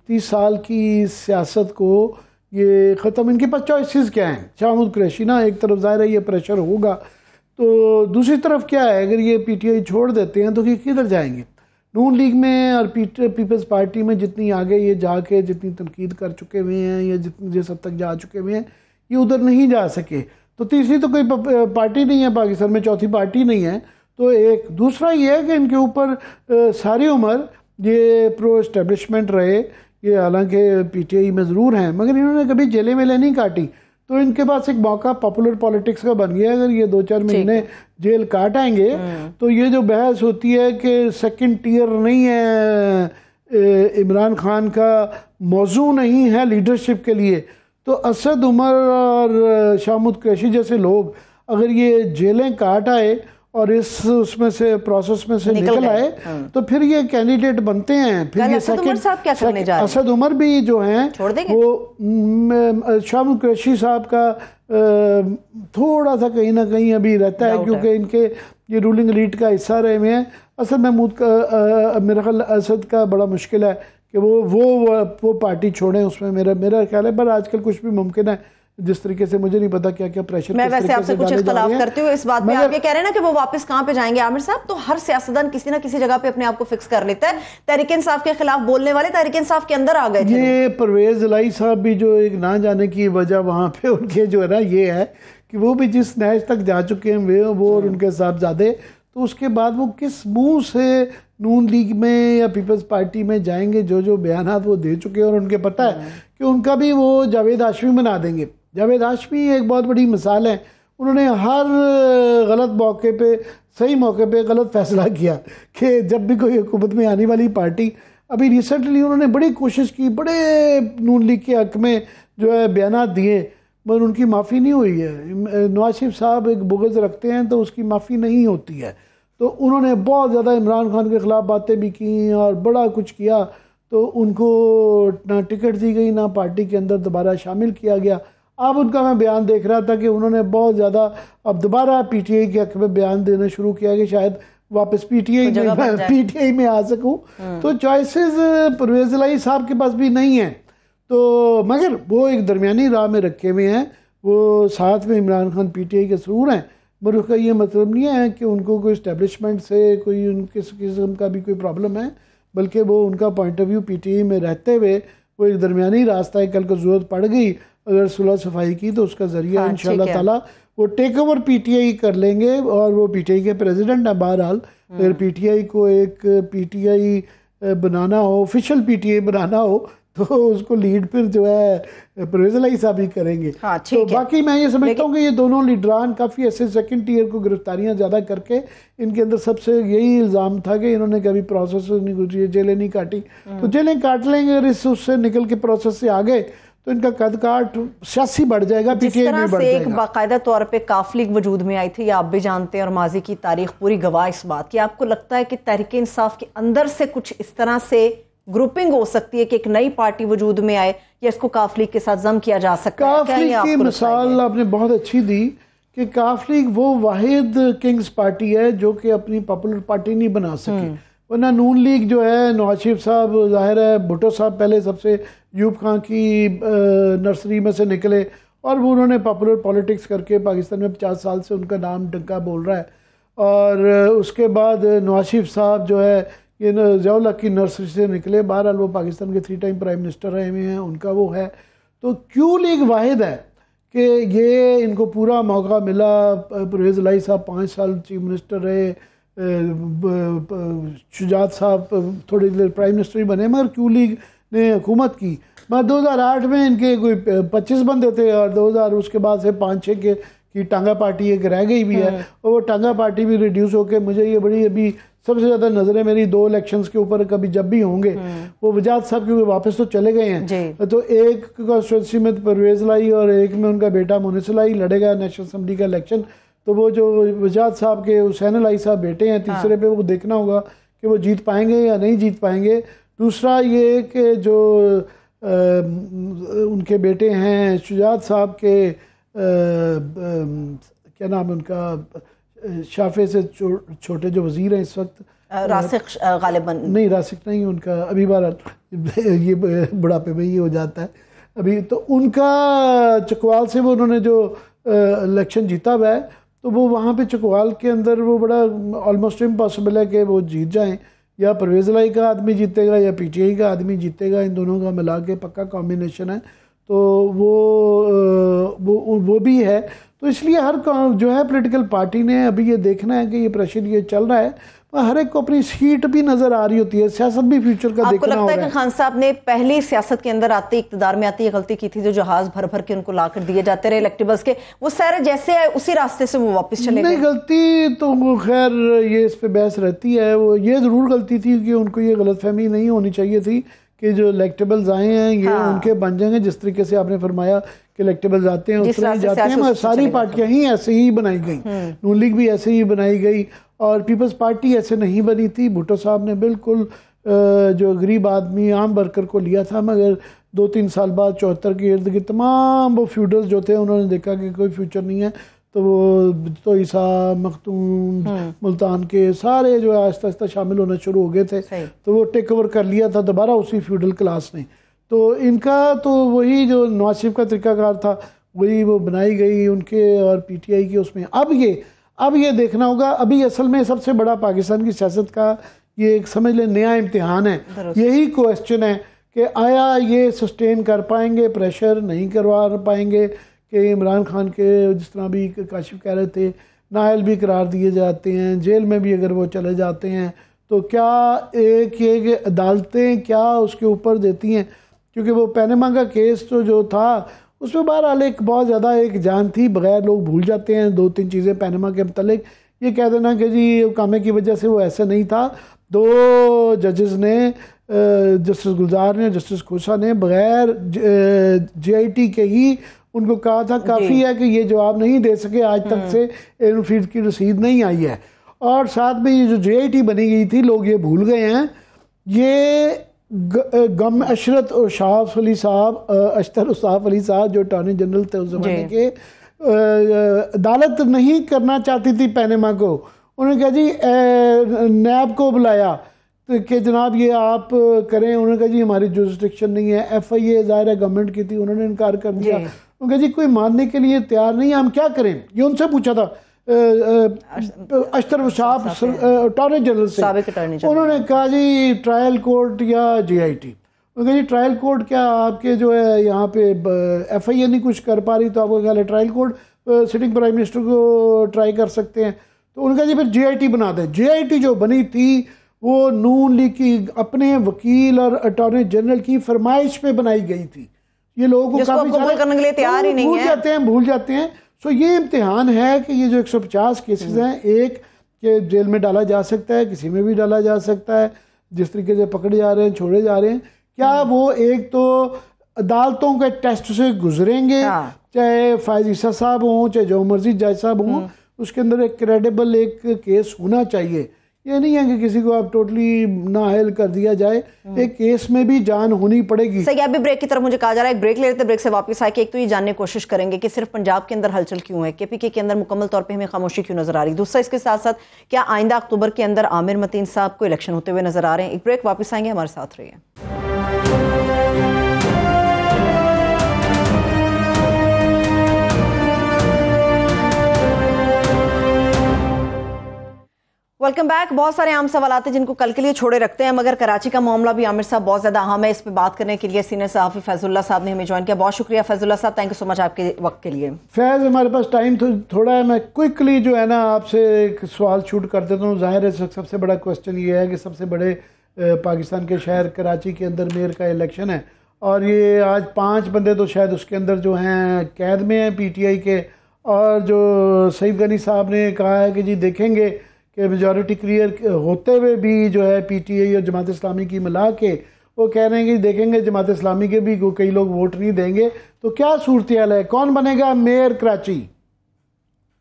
30 साल की सियासत को ये ख़त्म, इनके पास चॉइसेस क्या हैं? शाह महमूद कुरैशी ना, एक तरफ ज़ाहिर है ये प्रेशर होगा, तो दूसरी तरफ क्या है, अगर ये PTI छोड़ देते हैं तो ये किधर जाएंगे? नून लीग में और पीपल्स पार्टी में जितनी आगे ये जाके जितनी तनकीद कर चुके हुए हैं या जितनी जिस हद तक जा चुके हुए हैं, ये उधर नहीं जा सके। तो तीसरी तो कोई पार्टी नहीं है पाकिस्तान में, चौथी पार्टी नहीं है। तो एक दूसरा ये है कि इनके ऊपर सारी उम्र ये प्रो एस्टेब्लिशमेंट रहे, ये हालांकि PTI में ज़रूर हैं मगर इन्होंने कभी जेलें वेलें नहीं काटी, तो इनके पास एक मौका पॉपुलर पॉलिटिक्स का बन गया। अगर ये 2-4 महीने जेल काट आएंगे तो ये जो बहस होती है कि सेकंड टियर नहीं है, इमरान खान का मौजू नहीं है लीडरशिप के लिए, तो असद उमर और शाह महमूद कुरैशी जैसे लोग अगर ये जेलें काट आए और इस उसमें से प्रोसेस में से निकल आए तो फिर ये कैंडिडेट बनते हैं। फिर ये असद उमर भी जो हैं वो शाह महमूद कुरैशी साहब का थोड़ा सा कहीं ना कहीं अभी रहता है, क्योंकि इनके ये रूलिंग लीड का हिस्सा रहे हुए हैं। असद महमूद का मेरा ख्याल असद का बड़ा मुश्किल है कि वो पार्टी छोड़ें, उसमें मेरा ख्याल है। पर आजकल कुछ भी मुमकिन है, जिस तरीके से मुझे नहीं पता क्या क्या प्रेशर। मैं वैसे आपसे कुछ इख्तलाफ करती हूँ इस बात पे, आप ये कह रहे हैं ना कि वो वापस कहाँ पे जाएंगे आमिर साहब, तो हर सियासतदान किसी ना किसी जगह पे अपने आप को फिक्स कर लेता है। तहरीक इंसाफ के खिलाफ बोलने वाले तहरीक इंसाफ के अंदर आ गए थे। ये परवेज इलाही साहब भी जो एक ना जाने की वजह वहाँ पे उनके जो है ना ये है कि वो भी जिस नहज तक जा चुके हैं वो और उनके साहबजादे, तो उसके बाद वो किस मुंह से नून लीग में या पीपल्स पार्टी में जाएंगे? जो बयानात वो दे चुके हैं और उनके पता है कि उनका भी वो जावेद हाशमी बना देंगे। जावेद हाशमी एक बहुत बड़ी मिसाल है, उन्होंने हर गलत मौके पे सही मौके पे गलत फैसला किया कि जब भी कोई हुकूमत में आने वाली पार्टी, अभी रिसेंटली उन्होंने बड़ी कोशिश की, बड़े नून लीग के हक में जो है बयानात दिए, मगर उनकी माफ़ी नहीं हुई है। नवाज शरीफ साहब एक बुग़्ज़ रखते हैं तो उसकी माफ़ी नहीं होती है, तो उन्होंने बहुत ज़्यादा इमरान खान के ख़िलाफ़ बातें भी की और बड़ा कुछ किया, तो उनको ना टिकट दी गई ना पार्टी के अंदर दोबारा शामिल किया गया। अब उनका मैं बयान देख रहा था कि उन्होंने बहुत ज़्यादा अब दोबारा PTI के हक़ में बयान देना शुरू किया कि शायद वापस PTI में आ सकूं। तो चॉइसेस परवेज़ इलाही साहब के पास भी नहीं है, तो मगर वो एक दरमियानी राह में रखे हुए हैं। वो साथ में इमरान खान PTI के ज़रूर हैं, मगर उसका ये मतलब नहीं है कि उनको कोई इस्टेब्लिशमेंट से कोई उनके किस्म का भी कोई प्रॉब्लम है, बल्कि वो उनका पॉइंट ऑफ व्यू PTI में रहते हुए वो एक दरमियानी रास्ता है। कल को ज़रूरत पड़ गई अगर सुलह सफाई की तो उसका ज़रिया इंशाअल्लाह ताला वो टेक ओवर PTI कर लेंगे और वो PTI के प्रेसिडेंट है। बहरहाल अगर PTI को एक PTI बनाना हो, ऑफिशियल PTI बनाना हो, तो उसको लीड फिर जो है परवेज़ इलाही साहब ही करेंगे। तो बाकी मैं ये समझता हूँ कि ये दोनों लीडरान काफ़ी ऐसे सेकंड टियर को गिरफ्तारियां ज़्यादा करके, इनके अंदर सबसे यही इल्ज़ाम था कि इन्होंने कभी प्रोसेस नहीं गुजरी, जेलें नहीं काटी, तो जेलें काट लेंगे। अगर उससे निकल के प्रोसेस से आ गए तो इनका कद काट सियासी बढ़ जाएगा, PTI में बढ़ जाएगा। एक बाकायदा तौर पे काफ लीग वजूद में आई थी, ये आप भी जानते हैं और माजी की तारीख पूरी गवाह इस बात की। आपको लगता है कि तहरीक इंसाफ के अंदर से कुछ इस तरह से ग्रुपिंग हो सकती है कि एक नई पार्टी वजूद में आए, या इसको काफ लीग के साथ जम किया जा सकता है? काफ लीग की मिसाल आपने बहुत अच्छी दी कि काफ लीग वो वाहिद किंग्स पार्टी है जो कि अपनी पॉपुलर पार्टी नहीं बना सके। वरना नून लीग जो है, नवाज शरीफ साहब, ज़ाहिर है भुट्टो साहब पहले सबसे यूब खान की नर्सरी में से निकले और वो उन्होंने पॉपुलर पॉलिटिक्स करके पाकिस्तान में 50 साल से उनका नाम डंका बोल रहा है। और उसके बाद नवाज शरीफ साहब जो है ये ज़ियाउल हक की नर्सरी से निकले, बहरहाल वो पाकिस्तान के 3 टाइम प्राइम मिनिस्टर रहे हुए हैं, उनका वो है। तो क्यू लीग वाहिद है कि ये इनको पूरा मौका मिला। परवेज़ इलाही साहब 5 साल चीफ मिनिस्टर रहे, शुजात साहब थोड़ी देर प्राइम मिनिस्टर ही बने, मगर क्यू लीग ने हुकूमत की। मगर 2008 में इनके कोई 25 बंदे थे और 2000 उसके बाद से 5-6 की टांगा पार्टी एक रह गई भी है, और वो टांगा पार्टी भी रिड्यूस होके मुझे ये बड़ी अभी सबसे ज़्यादा नज़रें मेरी 2 इलेक्शंस के ऊपर कभी जब भी होंगे वो वजात साहब क्योंकि वापस तो चले गए हैं, तो एक कॉन्स्टिट्यूंसी में परवेज़ इलाही और एक में उनका बेटा मुनिस इलाही लड़ेगा नेशनल असम्बली का इलेक्शन। तो वो जो वजात साहब के हुसैन इलाही साहब बेटे हैं तीसरे पे, वो देखना होगा कि वो जीत पाएंगे या नहीं जीत पाएंगे। दूसरा ये कि जो उनके बेटे हैं शुजात साहब के क्या नाम है उनका, शाफे से छोटे जो वजीर हैं इस वक्त, रासिक गालिबन नहीं, रासिक नहीं उनका, अभी बार ये बुढ़ापे में ये हो जाता है अभी। तो उनका चकवाल से वो उन्होंने जो इलेक्शन जीता हुआ है, तो वो वहाँ पे चकवाल के अंदर वो बड़ा ऑलमोस्ट इम्पॉसिबल है कि वो जीत जाएं। या परवेज़ इलाही का आदमी जीतेगा या पीटीआई का आदमी जीतेगा, इन दोनों का मिला के पक्का कॉम्बिनेशन है। तो वो भी है। तो इसलिए हर जो है पॉलिटिकल पार्टी ने अभी ये देखना है कि ये प्रेशर ये चल रहा है, हर एक को अपनी सीट भी नजर आ रही होती है, सियासत भी फ्यूचर का देखना होगा। आपको लगता है कि खान साहब ने पहली सियासत के अंदर आते, इक्तदार में आते ये गलती की थी, जो जहाज भर भर के उनको लाकर दिए जाते रहे इलेक्टेबल्स के, वो सारे जैसे आए उसी रास्ते से वो वापस चले गए? नहीं, गलती तो खैर ये इस पे बहस रहती है। वो ये जरूर गलती थी कि उनको ये गलतफहमी नहीं होनी चाहिए थी कि जो इलेक्टेबल्स आए हैं ये उनके बन जाएंगे, जिस तरीके से आपने फरमाया कि इलेक्टेबल्स आते हैं उस तरह जाते हैं। मगर सारी पार्टियां ही ऐसे ही बनाई गई, नून लीग भी ऐसे ही बनाई गई और पीपल्स पार्टी ऐसे नहीं बनी थी। भुट्टो साहब ने बिल्कुल जो गरीब आदमी आम वर्कर को लिया था, मगर 2-3 साल बाद 74 के इर्द गिर्द तमाम वो फ्यूडल्स जो थे उन्होंने देखा कि कोई फ्यूचर नहीं है, तो वो तो ईसा मखतूम मुल्तान के सारे जो है आहिस्ता आहिस्ता शामिल होना शुरू हो गए थे, तो वो टेक ओवर कर लिया था दोबारा उसी फ्यूडल क्लास ने। तो इनका तो वही जो नवाज शरीफ का तरीकाकार था वही वो बनाई गई उनके और पीटीआई की उसमें। अब ये देखना होगा, अभी असल में सबसे बड़ा पाकिस्तान की सियासत का ये एक समझ लें नया इम्तिहान है। यही क्वेश्चन है कि आया ये सस्टेन कर पाएंगे, प्रेशर नहीं करवा पाएंगे कि इमरान खान के जिस तरह भी काशिफ कह रहे थे नाअहल भी करार दिए जाते हैं, जेल में भी अगर वो चले जाते हैं, तो क्या एक ये कि अदालतें क्या उसके ऊपर देती हैं, क्योंकि वो पैनामा का केस तो जो था उसमें बहरहाल एक बहुत ज़्यादा एक जान थी, बगैर लोग भूल जाते हैं 2-3 चीज़ें पैनामा के मतलब। ये कह देना कि जी कामे की वजह से वो ऐसा नहीं था। 2 जजेस ने, जस्टिस गुलजार ने, जस्टिस खोसा ने, बगैर JIT के ही उनको कहा था काफ़ी है कि ये जवाब नहीं दे सके, आज तक से एनफीड की रसीद नहीं आई है। और साथ में ये जो JIT बनी गई थी लोग ये भूल गए हैं, ये गम अशरत उसाफ अली साहब, अशतर उसाफ अली साहब जो अटॉर्नी जनरल थे उस जमाने के, अदालत नहीं करना चाहती थी पैनामा को। उन्होंने कहा जी नैब को बुलाया तो कि जनाब ये आप करें, उन्होंने कहा जी हमारी जुरिस्डिक्शन नहीं है। FIA ज़ाहिर है गवर्नमेंट की थी, उन्होंने इनकार कर दिया। उन्होंने कहा जी कोई मानने के लिए तैयार नहीं है, हम क्या करें। ये उनसे पूछा था अशतर उसाफ अटॉर्नी जनरल से, उन्होंने कहा जी ट्रायल कोर्ट या JIT। उन्होंने कहा जी ट्रायल कोर्ट क्या आपके जो है यहाँ पे FIA नहीं कुछ कर पा रही, तो आपको ख्याल है trial court sitting prime minister को ट्राई कर सकते हैं। तो उन्होंने कहा जी फिर JIT बना दें। JIT जो बनी थी वो नून लीग की अपने वकील और अटॉर्नी जनरल की फरमाइश पे बनाई गई थी। ये लोगों को काफी करने के लिए तैयार ही नहीं है, भूल जाते हैं। सो ये इम्तिहान है कि ये जो 150 केसेस हैं, एक के जेल में डाला जा सकता है, किसी में भी डाला जा सकता है, जिस तरीके से पकड़े जा रहे हैं, छोड़े जा रहे हैं, क्या वो एक तो अदालतों के टेस्ट से गुजरेंगे, चाहे फायज ईसा साहब हों, चाहे जो मर्जी जज साहब हों, उसके अंदर एक क्रेडिबल एक केस होना चाहिए। ये नहीं है कि किसी को आप टोटली नाअहल कर दिया जाए, एक केस में भी जान होनी पड़ेगी। सही, अभी ब्रेक की तरफ मुझे कहा जा रहा है, एक ब्रेक ले लेते हैं, ब्रेक से वापस आके एक तो ये जानने की कोशिश करेंगे कि सिर्फ पंजाब के अंदर हलचल क्यों है, केपीके के अंदर मुकम्मल तौर पे हमें खामोशी क्यों नजर आ रही। दूसरा, इसके साथ साथ क्या आइंदा अक्टूबर के अंदर आमिर मतीन साहब को इलेक्शन होते हुए नजर आ रहे हैं। एक ब्रेक, वापस आएंगे, हमारे साथ रहिए। Welcome back. बहुत सारे आम सवाल आते हैं जिनको कल के लिए छोड़े रखते हैं, मगर कराची का मामला भी आमिर साहब बहुत ज्यादा अहम है। इस पे बात करने के लिए सीनियर सहाफी फैजुल्लाह साहब ने हमें ज्वाइन किया। बहुत शुक्रिया फैजुल्लाह साहब, थैंक यू सो मच आपके वक्त के लिए। फैज़, हमारे पास टाइम थोड़ा है, मैं क्विकली जो है ना आपसे एक सवाल शूट कर देता हूँ। जाहिर है सबसे बड़ा क्वेश्चन ये है कि सबसे बड़े पाकिस्तान के शहर कराची के अंदर मेयर का इलेक्शन है, और ये आज 5 बंदे तो शायद उसके अंदर जो हैं कैद में हैं PTI के, और जो सईद गनी साहब ने कहा है कि जी देखेंगे कि मेजॉरिटी क्लियर होते हुए भी जो है PTI और जमात इस्लामी की मिला के वो कह रहे हैं कि देखेंगे जमात इस्लामी के भी कई लोग वोट नहीं देंगे, तो क्या सूरत हाल है, कौन बनेगा मेयर कराची?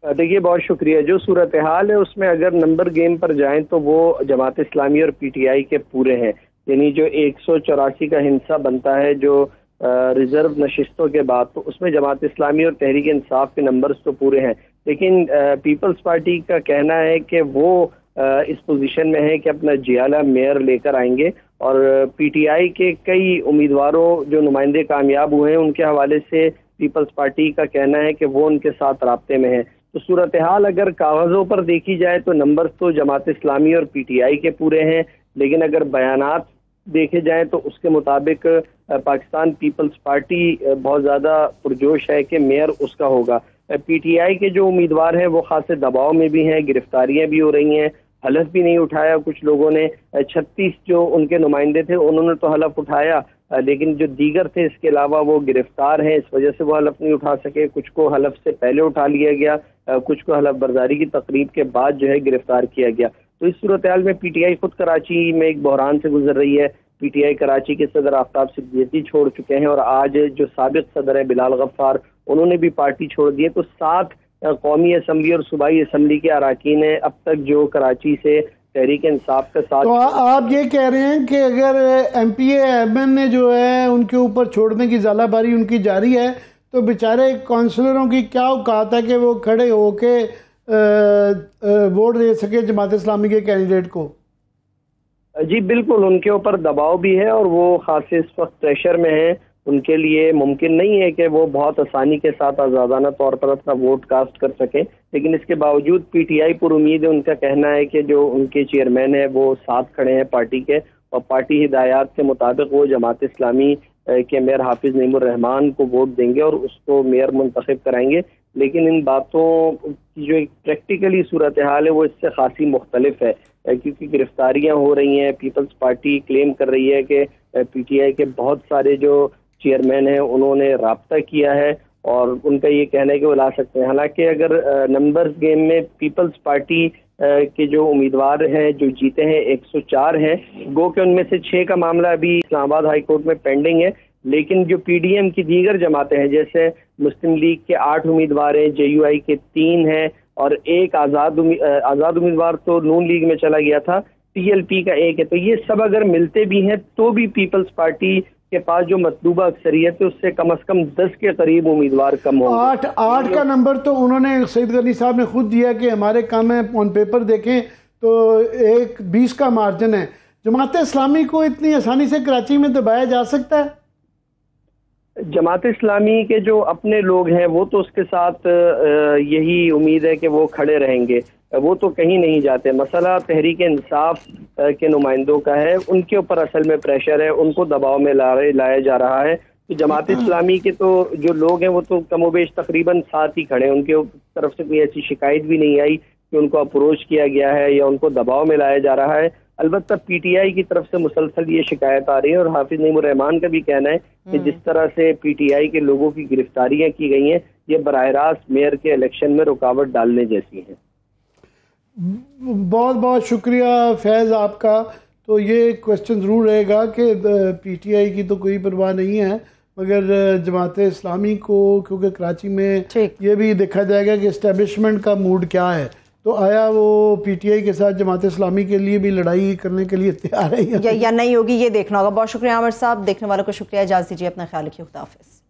देखिए, बहुत शुक्रिया। जो सूरत हाल है उसमें अगर नंबर गेम पर जाएं तो वो जमात इस्लामी और PTI के पूरे हैं, यानी जो 184 का हिस्सा बनता है जो रिजर्व नशिस्तों के बाद, तो उसमें जमात इस्लामी और तहरीक इंसाफ के नंबर्स तो पूरे हैं। लेकिन पीपल्स पार्टी का कहना है कि वो इस पोजीशन में है कि अपना जियाला मेयर लेकर आएंगे, और PTI के कई उम्मीदवारों जो नुमाइंदे कामयाब हुए हैं उनके हवाले से पीपल्स पार्टी का कहना है कि वो उनके साथ राब्ते में है। तो सूरत हाल अगर कागज़ों पर देखी जाए तो नंबर्स तो जमात इस्लामी और PTI के पूरे हैं, लेकिन अगर बयानात देखे जाएं तो उसके मुताबिक पाकिस्तान पीपल्स पार्टी बहुत ज़्यादा पुरजोश है कि मेयर उसका होगा। PTI के जो उम्मीदवार हैं वो खासे दबाव में भी हैं, गिरफ्तारियां भी हो रही हैं, हलफ भी नहीं उठाया कुछ लोगों ने। 36 जो उनके नुमाइंदे थे उन्होंने तो हलफ उठाया, लेकिन जो दीगर थे इसके अलावा वो गिरफ्तार हैं, इस वजह से वो हलफ नहीं उठा सके। कुछ को हलफ से पहले उठा लिया गया, कुछ को हलफ बर्दारी की तकरीब के बाद जो है गिरफ्तार किया गया। तो इस सूरत हाल में PTI खुद कराची में एक बहरान से गुजर रही है। PTI कराची के सदर आफ्ताब सिद्दीकी छोड़ चुके हैं, और आज जो साबिक सदर है बिलाल गफ्फार, उन्होंने भी पार्टी छोड़ दी है। तो 7 कौमी असम्बली और सूबाई असम्बली के अराकीन है अब तक जो कराची से तहरीक इंसाफ का साथ। तो आप ये कह रहे हैं कि अगर MPA एमएन ने जो है उनके ऊपर छोड़ने की जालाबारी उनकी जारी है, तो बेचारे काउंसलरों की क्या औकात है कि वो खड़े होके वोट दे सके जमात इस्लामी के कैंडिडेट को? जी बिल्कुल, उनके ऊपर दबाव भी है और वो खासे इस वक्त प्रेशर में है। उनके लिए मुमकिन नहीं है कि वो बहुत आसानी के साथ आज़ादाना तौर पर अपना वोट कास्ट कर सकें, लेकिन इसके बावजूद PTI पर उम्मीद है। उनका कहना है कि जो उनके चेयरमैन है वो साथ खड़े हैं पार्टी के, और पार्टी हिदायत के मुताबिक वो जमात इस्लामी के मेयर हाफिज नईमुर रहमान को वोट देंगे और उसको मेयर मुंतखब कराएंगे। लेकिन इन बातों की जो एक प्रैक्टिकली सूरत हाल है वो इससे खासी मुख्तलिफ है, क्योंकि गिरफ्तारियां हो रही हैं। पीपल्स पार्टी क्लेम कर रही है कि PTI के बहुत सारे जो चेयरमैन हैं उन्होंने राब्ता किया है और उनका ये कहना है कि वो ला सकते हैं। हालांकि अगर नंबर्स गेम में पीपल्स पार्टी के जो उम्मीदवार हैं जो जीते हैं 104 हैं, गो के उनमें से 6 का मामला अभी इस्लामाबाद हाई कोर्ट में पेंडिंग है। लेकिन जो PDM की दीगर जमातें हैं, जैसे मुस्लिम लीग के 8 उम्मीदवार हैं, JUI के 3 हैं और एक आज़ाद उम्मीदवार तो नून लीग में चला गया था, TLP का 1 है। तो ये सब अगर मिलते भी हैं तो भी पीपल्स पार्टी के पास जो मतलूबा अक्सरियत है उससे कम से कम 10 के करीब उम्मीदवार कम होंगे। 8 का नंबर तो उन्होंने सईद गनी साहब ने खुद दिया कि हमारे कम है, ऑन पेपर देखें तो 20 का मार्जिन है। जमात इस्लामी को इतनी आसानी से कराची में दबाया जा सकता है? जमात इस्लामी के जो अपने लोग हैं वो तो उसके साथ यही उम्मीद है कि वो खड़े रहेंगे, वो तो कहीं नहीं जाते। मसला तहरीक इंसाफ के नुमाइंदों का है, उनके ऊपर असल में प्रेशर है, उनको दबाव में लाया जा रहा है। तो जमात इस्लामी के तो जो लोग हैं वो तो कमोबेश तकरीबन साथ ही खड़े हैं, उनके तरफ से कोई ऐसी शिकायत भी नहीं आई कि उनको अप्रोच किया गया है या उनको दबाव में लाया जा रहा है। अलबत्ता PTI की तरफ से मुसलसल ये शिकायत आ रही है और हाफिज नईमुर रहमान का भी कहना है कि जिस तरह से PTI के लोगों की गिरफ्तारियां की गई हैं ये बराह रास्त मेयर के इलेक्शन में रुकावट डालने जैसी हैं। बहुत बहुत शुक्रिया फैज़ आपका। तो ये क्वेश्चन ज़रूर रहेगा कि PTI की तो कोई परवाह नहीं है, मगर जमात इस्लामी को, क्योंकि कराची में ये भी देखा जाएगा कि इस्टेब्लिशमेंट का मूड क्या है। तो आया वो पीटीआई के साथ जमात इस्लामी के लिए भी लड़ाई करने के लिए तैयार है या नहीं होगी, ये देखना होगा। बहुत शुक्रिया आमिर साहब, देखने वालों को शुक्रिया, इजाज़त दीजिए, अपना ख्याल रखिए, खुदा हाफिज़।